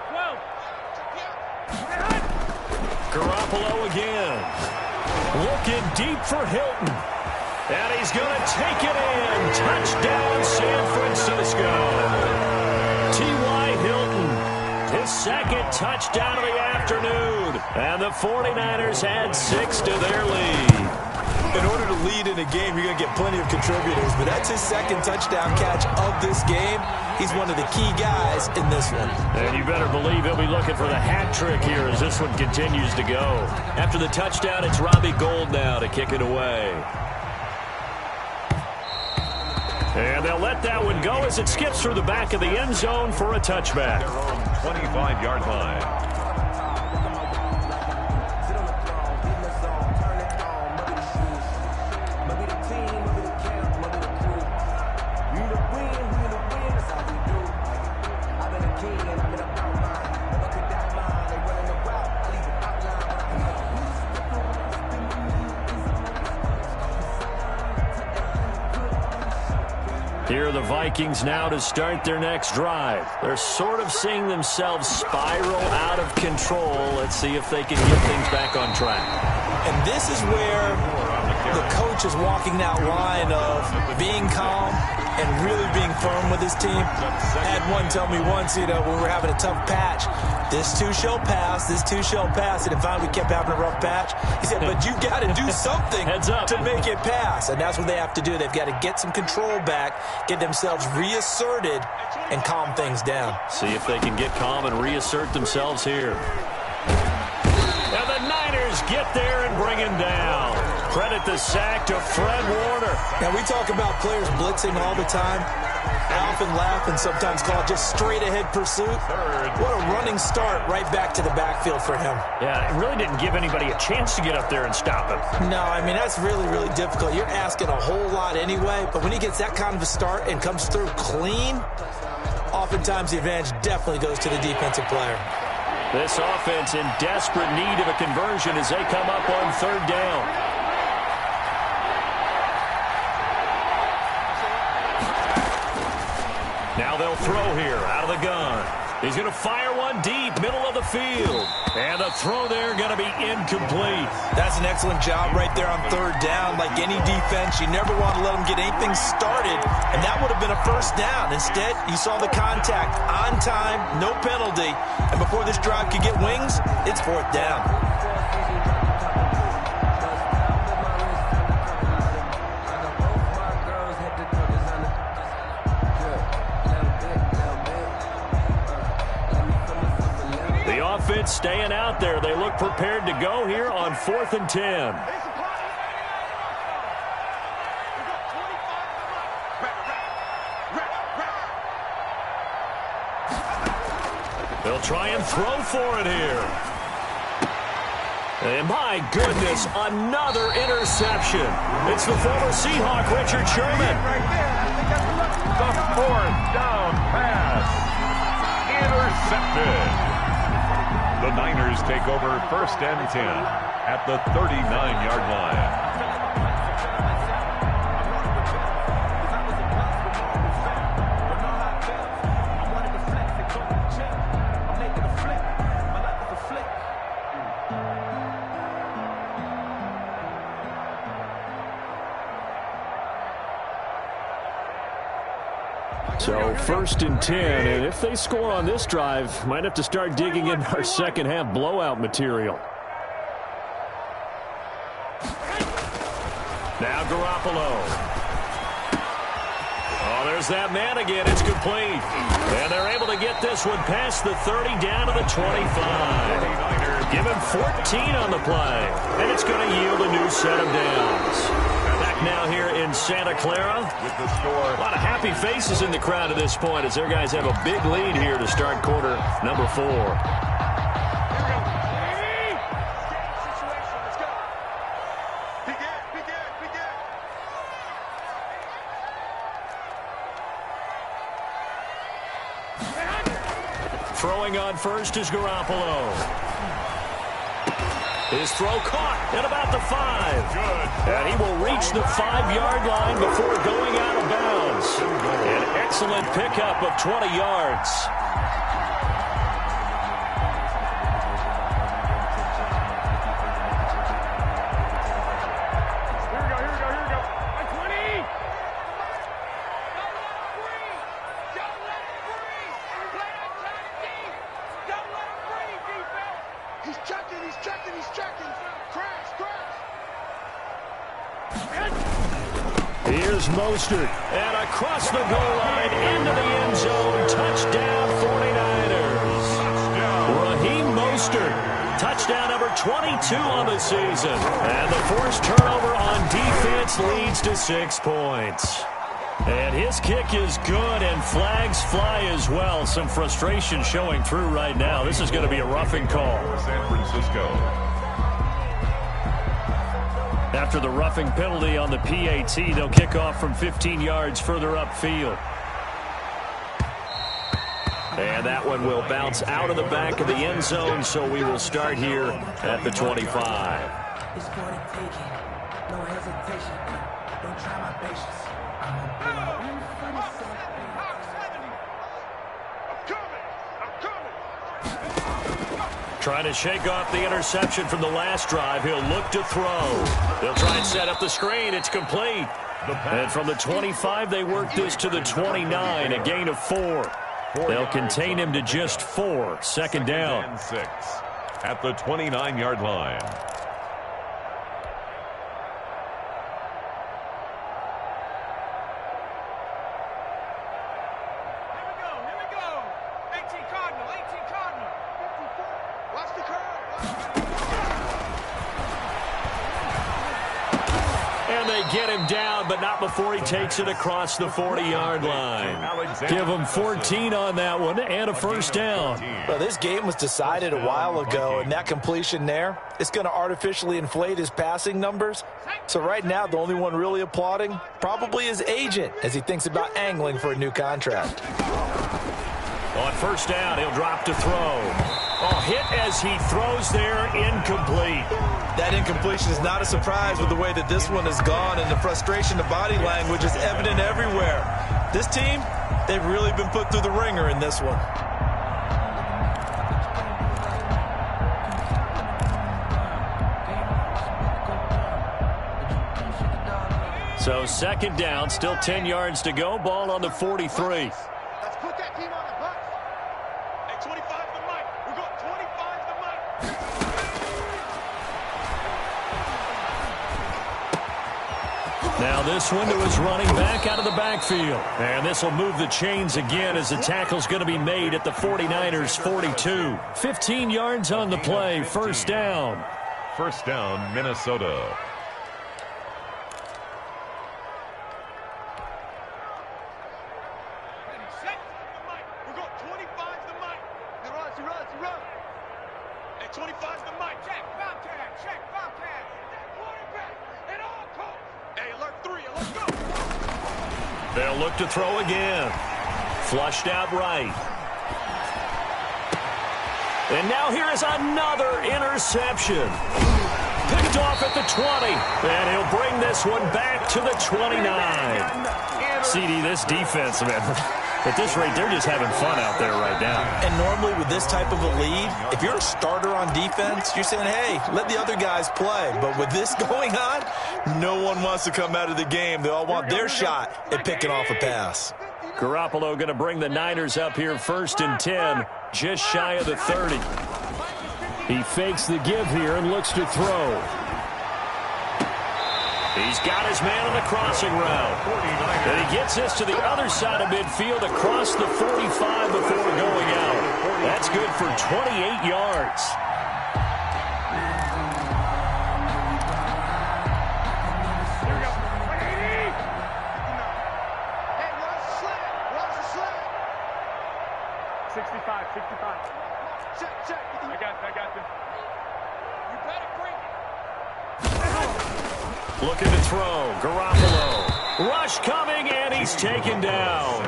Garoppolo again. Looking deep for Hilton. And he's going to take it in. Touchdown, San Francisco. T.Y. Hilton, his second touchdown of the afternoon. And the 49ers add 6 to their lead. In order to lead in a game, you're going to get plenty of contributors, but that's his second touchdown catch of this game. He's one of the key guys in this one. And you better believe he'll be looking for the hat trick here as this one continues to go. After the touchdown, it's Robbie Gould now to kick it away. And they'll let that one go as it skips through the back of the end zone for a touchback. 25-yard line. Here are the Vikings now to start their next drive. They're sort of seeing themselves spiral out of control. Let's see if they can get things back on track. And this is where the coach is walking that line of being calm and really being firm with his team. I had one tell me once, when we were having a tough patch, this too shall pass, this too shall pass. And finally we kept having a rough patch. He said, but you got to do something to make it pass. And that's what they have to do. They've got to get some control back, get themselves reasserted, and calm things down. See if they can get calm and reassert themselves here. And the Niners get there and bring him down. Credit the sack to Fred Warner. Now, we talk about players blitzing all the time. I often laugh and sometimes call it just straight-ahead pursuit. What a running start right back to the backfield for him. Yeah, it really didn't give anybody a chance to get up there and stop him. No, I mean, that's really, really difficult. You're asking a whole lot anyway, but when he gets that kind of a start and comes through clean, oftentimes the advantage definitely goes to the defensive player. This offense in desperate need of a conversion as they come up on 3rd down. Now they'll throw here out of the gun. He's going to fire one deep, middle of the field. And the throw there going to be incomplete. That's an excellent job right there on 3rd down. Like any defense, you never want to let them get anything started, and that would have been a 1st down. Instead, you saw the contact on time, no penalty, and before this drive could get wings, it's 4th down. Offense staying out there. They look prepared to go here on 4th and 10. They'll try and throw for it here. And my goodness, another interception. It's the former Seahawk, Richard Sherman. The 4th down pass. Intercepted. The Niners take over 1st and 10 at the 39-yard line. So 1st and 10, and if they score on this drive, might have to start digging in our second half blowout material. Now Garoppolo. Oh, there's that man again. It's complete. And they're able to get this one past the 30 down to the 25. Give him 14 on the play, and it's going to yield a new set of downs. Back now here in Santa Clara. With the score. A lot of happy faces in the crowd at this point as their guys have a big lead here to start quarter number 4. Throwing on first is Garoppolo. His throw caught at about the 5. Good. And he will reach the 5-yard line before going out of bounds. An excellent pickup of 20 yards. Here's Mostert, and across the goal line into the end zone. Touchdown, 49ers. Raheem Mostert, touchdown number 22 on the season. And the forced turnover on defense leads to 6 points. And his kick is good, and flags fly as well. Some frustration showing through right now. This is going to be a roughing call. San Francisco. After the roughing penalty on the PAT, they'll kick off from 15 yards further upfield. And that one will bounce out of the back of the end zone, so we will start here at the 25. It's for the taking. No hesitation. Don't try my patience. I'm gonna pull out for the sake. Trying to shake off the interception from the last drive. He'll look to throw. They'll try and set up the screen. It's complete. And from the 25, they work this to the 29, a gain of 4. They'll contain him to just 4. Second down. And 6 at the 29-yard line. Get him down, but not before he takes it across the 40-yard line. Give him 14 on that one and a first down. Well, this game was decided a while ago, and that completion there, it's going to artificially inflate his passing numbers. So right now, the only one really applauding probably his agent as he thinks about angling for a new contract. On first down, he'll drop to throw. Oh, hit as he throws there, incomplete. That incompletion is not a surprise with the way that this one has gone, and the frustration of body language is evident everywhere. This team, they've really been put through the ringer in this one. So second down, still 10 yards to go. Ball on the 43. Let's put that team on the bus. Hey, 25 the mic. We're going 25 the mic. Now this one to his running back out of the backfield. And this will move the chains again as the tackle's going to be made at the 49ers 42. 15 yards on the play. First down. First down, Minnesota. They'll look to throw again. Flushed out right. And now here is another interception. Picked off at the 20. And he'll bring this one back to the 29. CD, this defense, man, at this rate, they're just having fun out there right now. And normally with this type of a lead, if you're a starter on defense, you're saying, hey, let the other guys play. But with this going on, no one wants to come out of the game. They all want their shot at picking off a pass. Garoppolo going to bring the Niners up here first and 10, just shy of the 30. He fakes the give here and looks to throw. He's got his man on the crossing route. And he gets this to the other side of midfield across the 45 before going out. That's good for 28 yards. Looking to throw. Garoppolo. Rush coming, and he's taken down.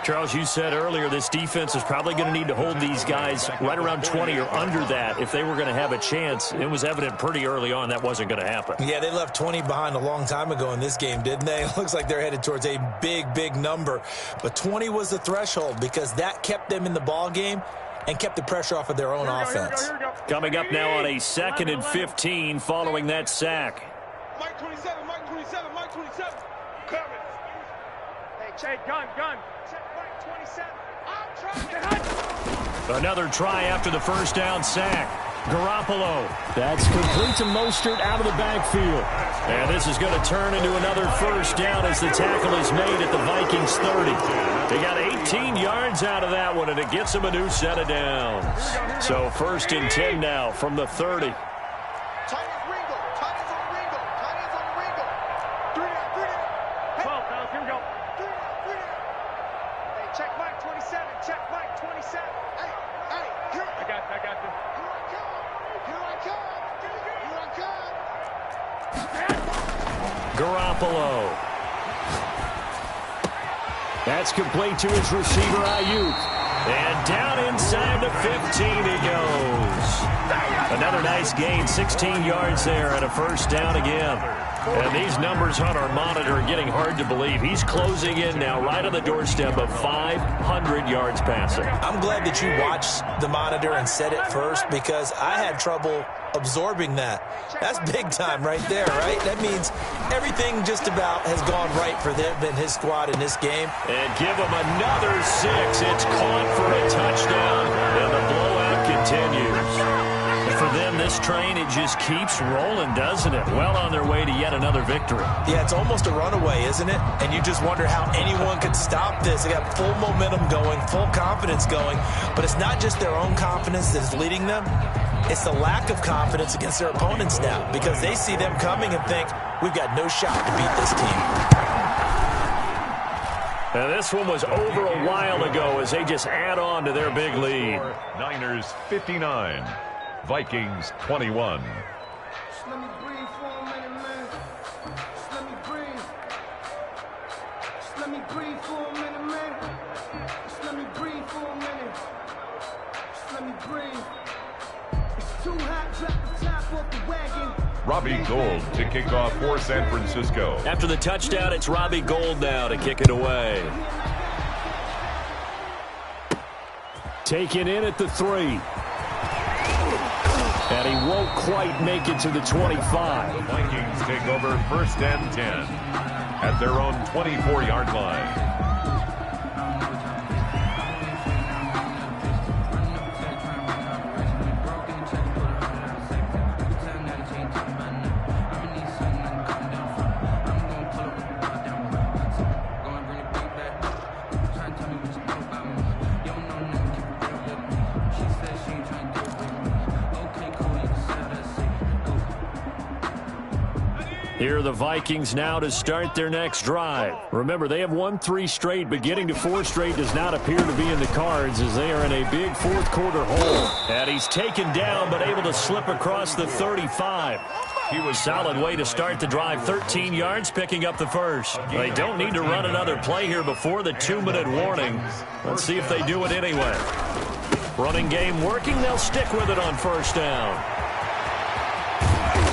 Charles, you said earlier this defense is probably going to need to hold these guys right around 20 or under that if they were going to have a chance. It was evident pretty early on that wasn't going to happen. Yeah, they left 20 behind a long time ago in this game, didn't they? It looks like they're headed towards a big, big number. But 20 was the threshold because that kept them in the ball game and kept the pressure off of their own offense. Coming up now on a 2nd and 15 following that sack. Mike 27, Mike 27, Mike 27. Coming. Hey, check gun. Check Mike 27. I'm trying. Another try after the first down sack. Garoppolo. That's complete to Mostert out of the backfield. And this is going to turn into another first down as the tackle is made at the Vikings 30. They got 18 yards out of that one, and it gets them a new set of downs. So 1st and 10 now from the 30. Garoppolo. That's complete to his receiver, Ayuk. And down inside the 15 he goes. Another nice gain, 16 yards there and a first down again. And these numbers on our monitor are getting hard to believe. He's closing in now right on the doorstep of 500 yards passing. I'm glad that you watched the monitor and said it first because I had trouble absorbing that. That's big time right there, right? That means everything just about has gone right for them and his squad in this game. And give him another 6. It's caught for a touchdown, and the blowout continues. For them, this train, it just keeps rolling, doesn't it? Well on their way to yet another victory. Yeah, it's almost a runaway, isn't it? And you just wonder how anyone could stop this. They got full momentum going, full confidence going. But it's not just their own confidence that is leading them. It's the lack of confidence against their opponents now because they see them coming and think, we've got no shot to beat this team. And this one was over a while ago as they just add on to their big lead. Niners 59. Vikings 21. Just let me breathe for a minute, man. Just let me breathe. Just let me breathe for a minute, man. Just let me breathe for a minute. Just let me breathe. It's too hot, drop the top off the wagon. Robbie Gould to kick off for San Francisco. After the touchdown, it's Robbie Gould now to kick it away. Taken in at the 3. And he won't quite make it to the 25. The Vikings take over 1st and 10 at their own 24-yard line. Here are the Vikings now to start their next drive. Remember, they have won 3 straight, but getting to 4 straight does not appear to be in the cards as they are in a big 4th quarter hole. And he's taken down, but able to slip across the 35. He was a solid way to start the drive. 13 yards, picking up the first. They don't need to run another play here before the 2-minute warning. Let's see if they do it anyway. Running game working. They'll stick with it on 1st down.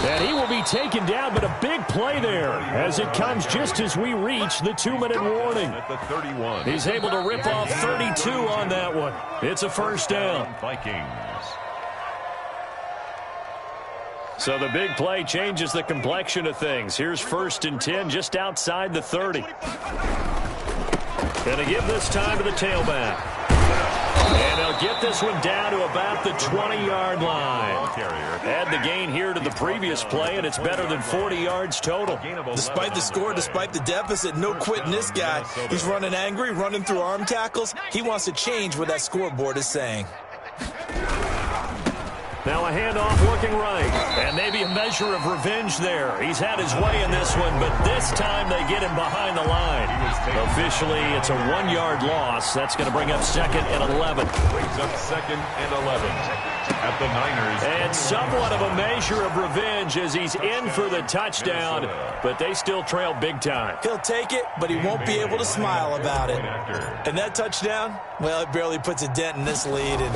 And he will be taken down, but a big play there as it comes just as we reach the 2-minute warning. At the 31. He's able to rip off 32 on that one. It's a first down. Vikings. So the big play changes the complexion of things. Here's 1st and 10 just outside the 30. Going to give this time to the tailback. And they'll get this one down to about the 20-yard line. Add the gain here to the previous play, and it's better than 40 yards total. Despite the score, despite the deficit, no quitting this guy. He's running angry, running through arm tackles. He wants to change what that scoreboard is saying. Now a handoff looking right. And maybe a measure of revenge there. He's had his way in this one, but this time they get him behind the line. Officially, it's a 1-yard loss. That's going to bring up 2nd and 11. Brings up 2nd and 11 at the Niners. And somewhat of a measure of revenge as he's in for the touchdown, but they still trail big time. He'll take it, but he won't be able to smile about it. And that touchdown, well, it barely puts a dent in this lead. And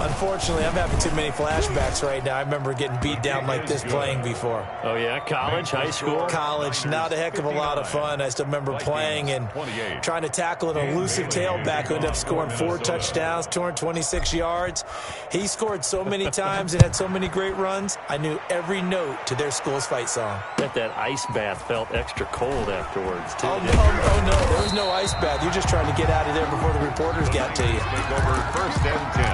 unfortunately, I'm having too many flashbacks right now. I remember getting beat down like this playing before. Oh, yeah? College, high school? College. Not a heck of a lot of fun. I still remember playing and trying to tackle an elusive tailback who ended up scoring 4 touchdowns, 226 yards. He scored so many times and had so many great runs, I knew every note to their school's fight song. Bet that ice bath felt extra cold afterwards, too. Oh, no. There was no ice bath. You're just trying to get out of there before the reporters got to you. Take over 1st and 10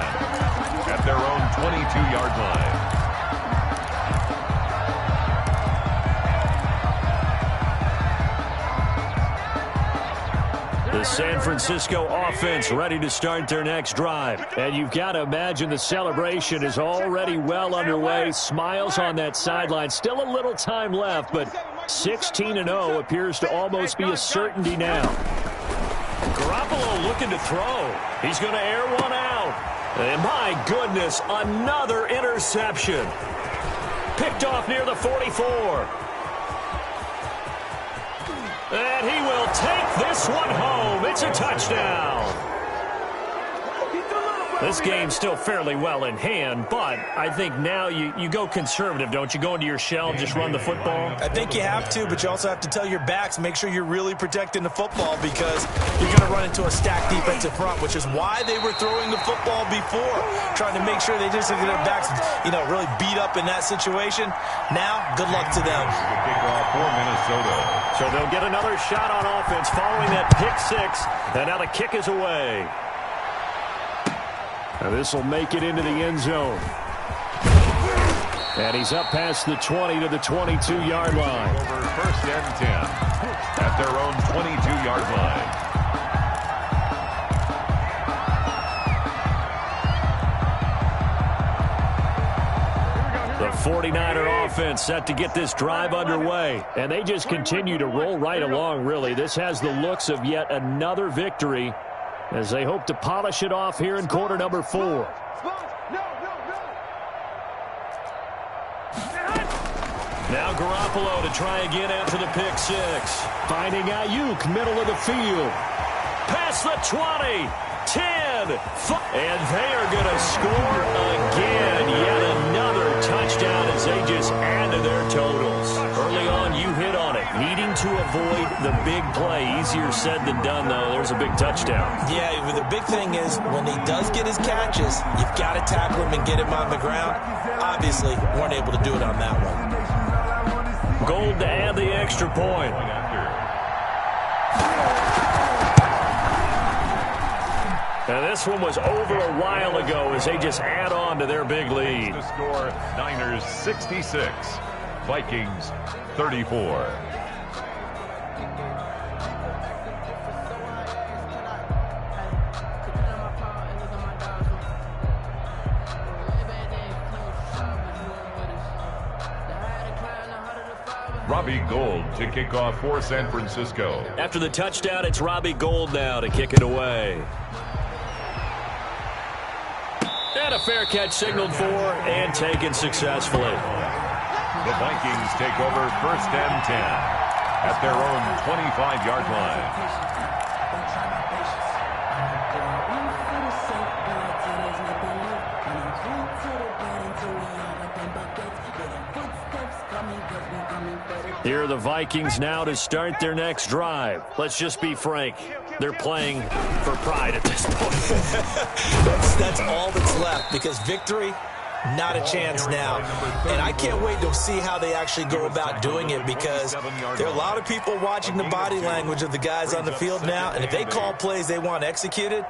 at their own 22-yard line. The San Francisco offense ready to start their next drive. And you've got to imagine the celebration is already well underway. Smiles on that sideline. Still a little time left, but 16-0 appears to almost be a certainty now. Garoppolo looking to throw. He's going to air one out. And my goodness, another interception. Picked off near the 44. And he will take this one home. It's a touchdown. This game's still fairly well in hand, but I think now you go conservative, don't you? Go into your shell and just run the football? I think you have to, but you also have to tell your backs, make sure you're really protecting the football because you're going to run into a stacked defensive front, which is why they were throwing the football before, trying to make sure they just get their backs, really beat up in that situation. Now, good luck to them. Kickoff for Minnesota. So they'll get another shot on offense following that pick 6, and now the kick is away. Now this will make it into the end zone. And he's up past the 20 to the 22-yard line. Over 1st and 10 at their own 22-yard line. The 49er offense set to get this drive underway. And they just continue to roll right along, really. This has the looks of yet another victory as they hope to polish it off here in quarter number 4. Now Garoppolo to try again after the pick 6. Finding Ayuk, middle of the field. Past the 20, 10, 5. And they are going to score again. Yet another touchdown as they just add to their totals. Early on, you hit on it. Needing to avoid the big play. Easier said than done, though. There's a big touchdown. Yeah, the big thing is when he does get his catches, you've got to tackle him and get him on the ground. Obviously, weren't able to do it on that one. Gold to add the extra point. Now this one was over a while ago as they just add on to their big lead. The score, Niners 66, Vikings 34. Robbie Gould to kick off for San Francisco. After the touchdown, it's Robbie Gould now to kick it away. And a fair catch signaled for and taken successfully. The Vikings take over 1st and 10 at their own 25-yard line. Here are the Vikings now to start their next drive. Let's just be frank. They're playing for pride at this point. That's all that's left because victory, not a chance now. And I can't wait to see how they actually go about doing it because there are a lot of people watching the body language of the guys on the field now. And if they call plays they want executed,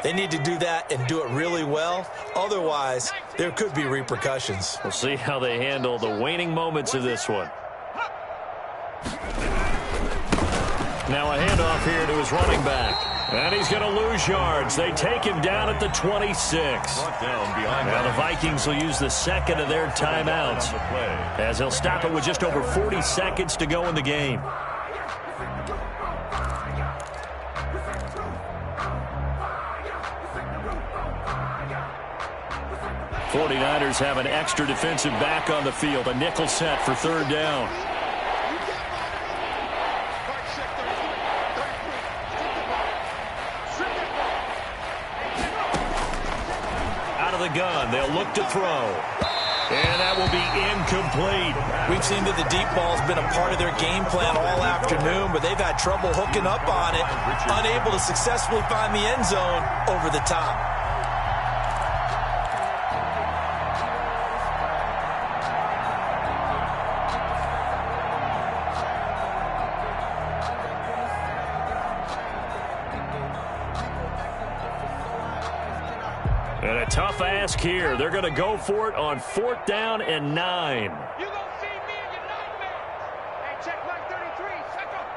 they need to do that and do it really well. Otherwise, there could be repercussions. We'll see how they handle the waning moments of this one. Now a handoff here to his running back. And he's going to lose yards. They take him down at the 26. Now the Vikings will use the second of their timeouts as they'll stop it with just over 40 seconds to go in the game. '49ers have an extra defensive back on the field. A nickel set for third down. Out of the gun, they'll look to throw. And that will be incomplete. We've seen that the deep ball's been a part of their game plan all afternoon, but they've had trouble hooking up on it, unable to successfully find the end zone over the top. And a tough ask here. They're going to go for it on 4th down and 9. You gonna see me in your nightmares. Hey, check line 33. Check up.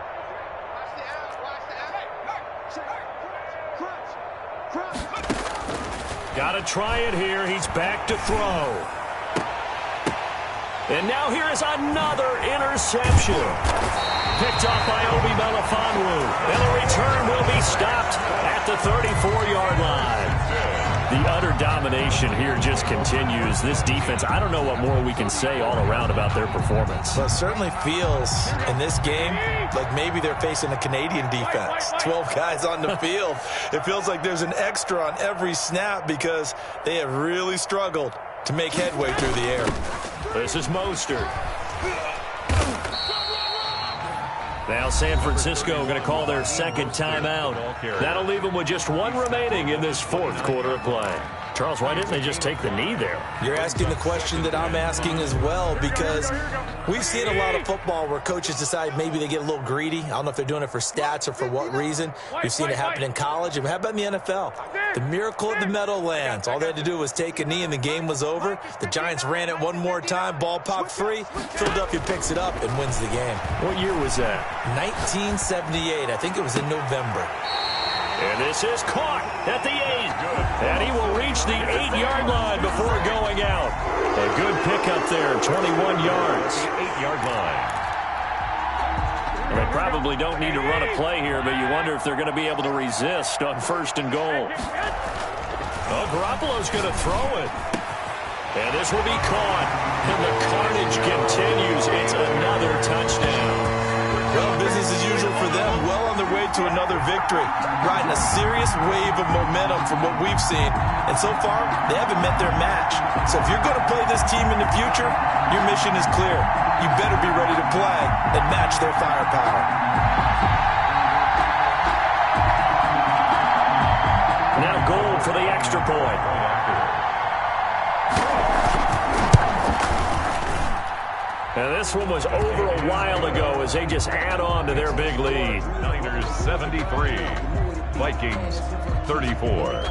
Watch the out. Watch the out. Crunch. Got to try it here. He's back to throw. And now here is another interception. Picked off by Obi Melifonwu. And the return will be stopped at the 34-yard line. The utter domination here just continues. This defense, I don't know what more we can say all around about their performance. Well, it certainly feels in this game like maybe they're facing a Canadian defense. 12 guys on the field. It feels like there's an extra on every snap because they have really struggled to make headway through the air. This is Mostert. Now San Francisco going to call their second timeout. That'll leave them with just one remaining in this 4th quarter of play. Charles, why didn't they just take the knee there? You're asking the question that I'm asking as well, because we've seen a lot of football where coaches decide maybe they get a little greedy. I don't know if they're doing it for stats or for what reason. We've seen it happen in college. And how about in the NFL? The miracle of the Meadowlands. All they had to do was take a knee and the game was over. The Giants ran it one more time. Ball popped free. Philadelphia picks it up and wins the game. What year was that? 1978. I think it was in November. And this is caught at the 8. And he will reach the 8-yard line before going out. A good pickup there, 21 yards. 8-yard line. Well, they probably don't need to run a play here, but you wonder if they're going to be able to resist on 1st and goal. Oh, Garoppolo's going to throw it. And this will be caught. And the carnage continues. It's another touchdown. Well, business as usual for them. Well on their way to another victory. Riding a serious wave of momentum from what we've seen. And so far, they haven't met their match. So if you're going to play this team in the future, your mission is clear. You better be ready to play and match their firepower. Now goal for the extra point. And this one was over a while ago as they just add on to their big lead. Niners 73, Vikings 34.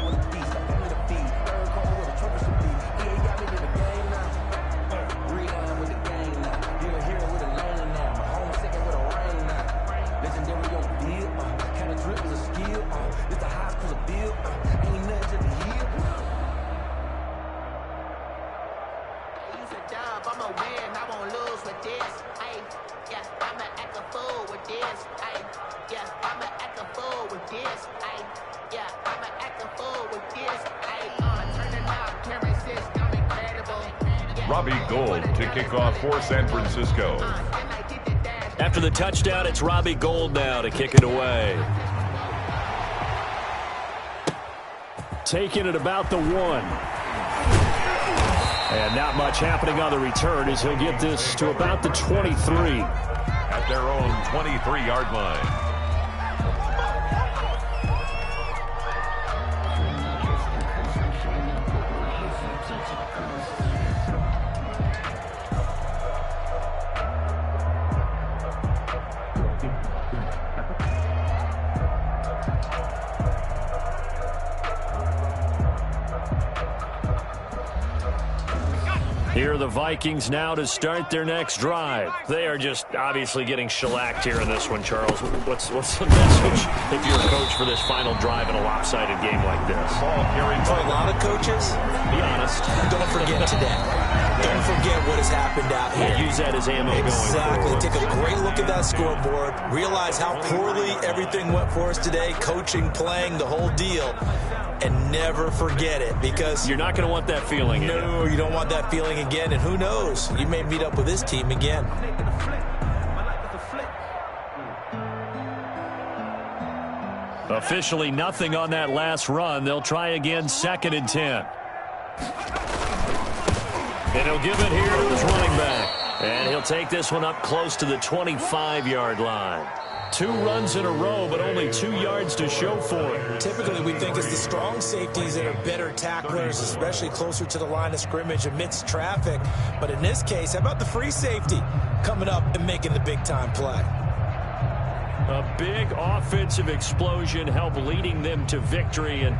To kick off for San Francisco. After the touchdown, it's Robbie Gould now to kick it away. Taking it about the 1. And not much happening on the return as he'll get this to about the 23. At their own 23-yard line. Here are the Vikings now to start their next drive. They are just obviously getting shellacked here in this one, Charles. What's the message if you're a coach for this final drive in a lopsided game like this? For a lot of coaches, be honest. Don't forget today. Don't forget what has happened out here. Use that as ammo going forward. Take a great look at that scoreboard. Realize how poorly everything went for us today. Coaching, playing, the whole deal. And never forget it, because you're not going to want that feeling again. No, you don't want that feeling again. And who knows? You may meet up with this team again. Officially nothing on that last run. They'll try again, 2nd and 10. And he'll give it here to his running back. And he'll take this one up close to the 25-yard line. 2 runs in a row, but only 2 yards to show for it. Typically, we think it's the strong safeties that are better tacklers, especially closer to the line of scrimmage amidst traffic. But in this case, how about the free safety coming up and making the big-time play? A big offensive explosion helped leading them to victory. And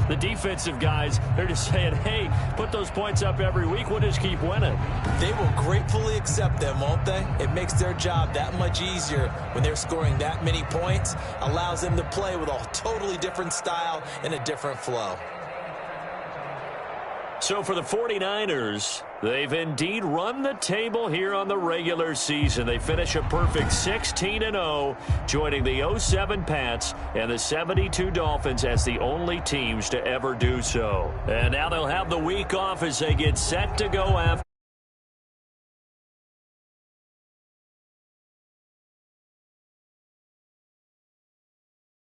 the defensive guys, they're just saying, hey, put those points up every week. We'll just keep winning. They will gratefully accept them, won't they? It makes their job that much easier when they're scoring that many points. Allows them to play with a totally different style and a different flow. So for the 49ers, they've indeed run the table here on the regular season. They finish a perfect 16-0, joining the 07 Pats and the 72 Dolphins as the only teams to ever do so. And now they'll have the week off as they get set to go after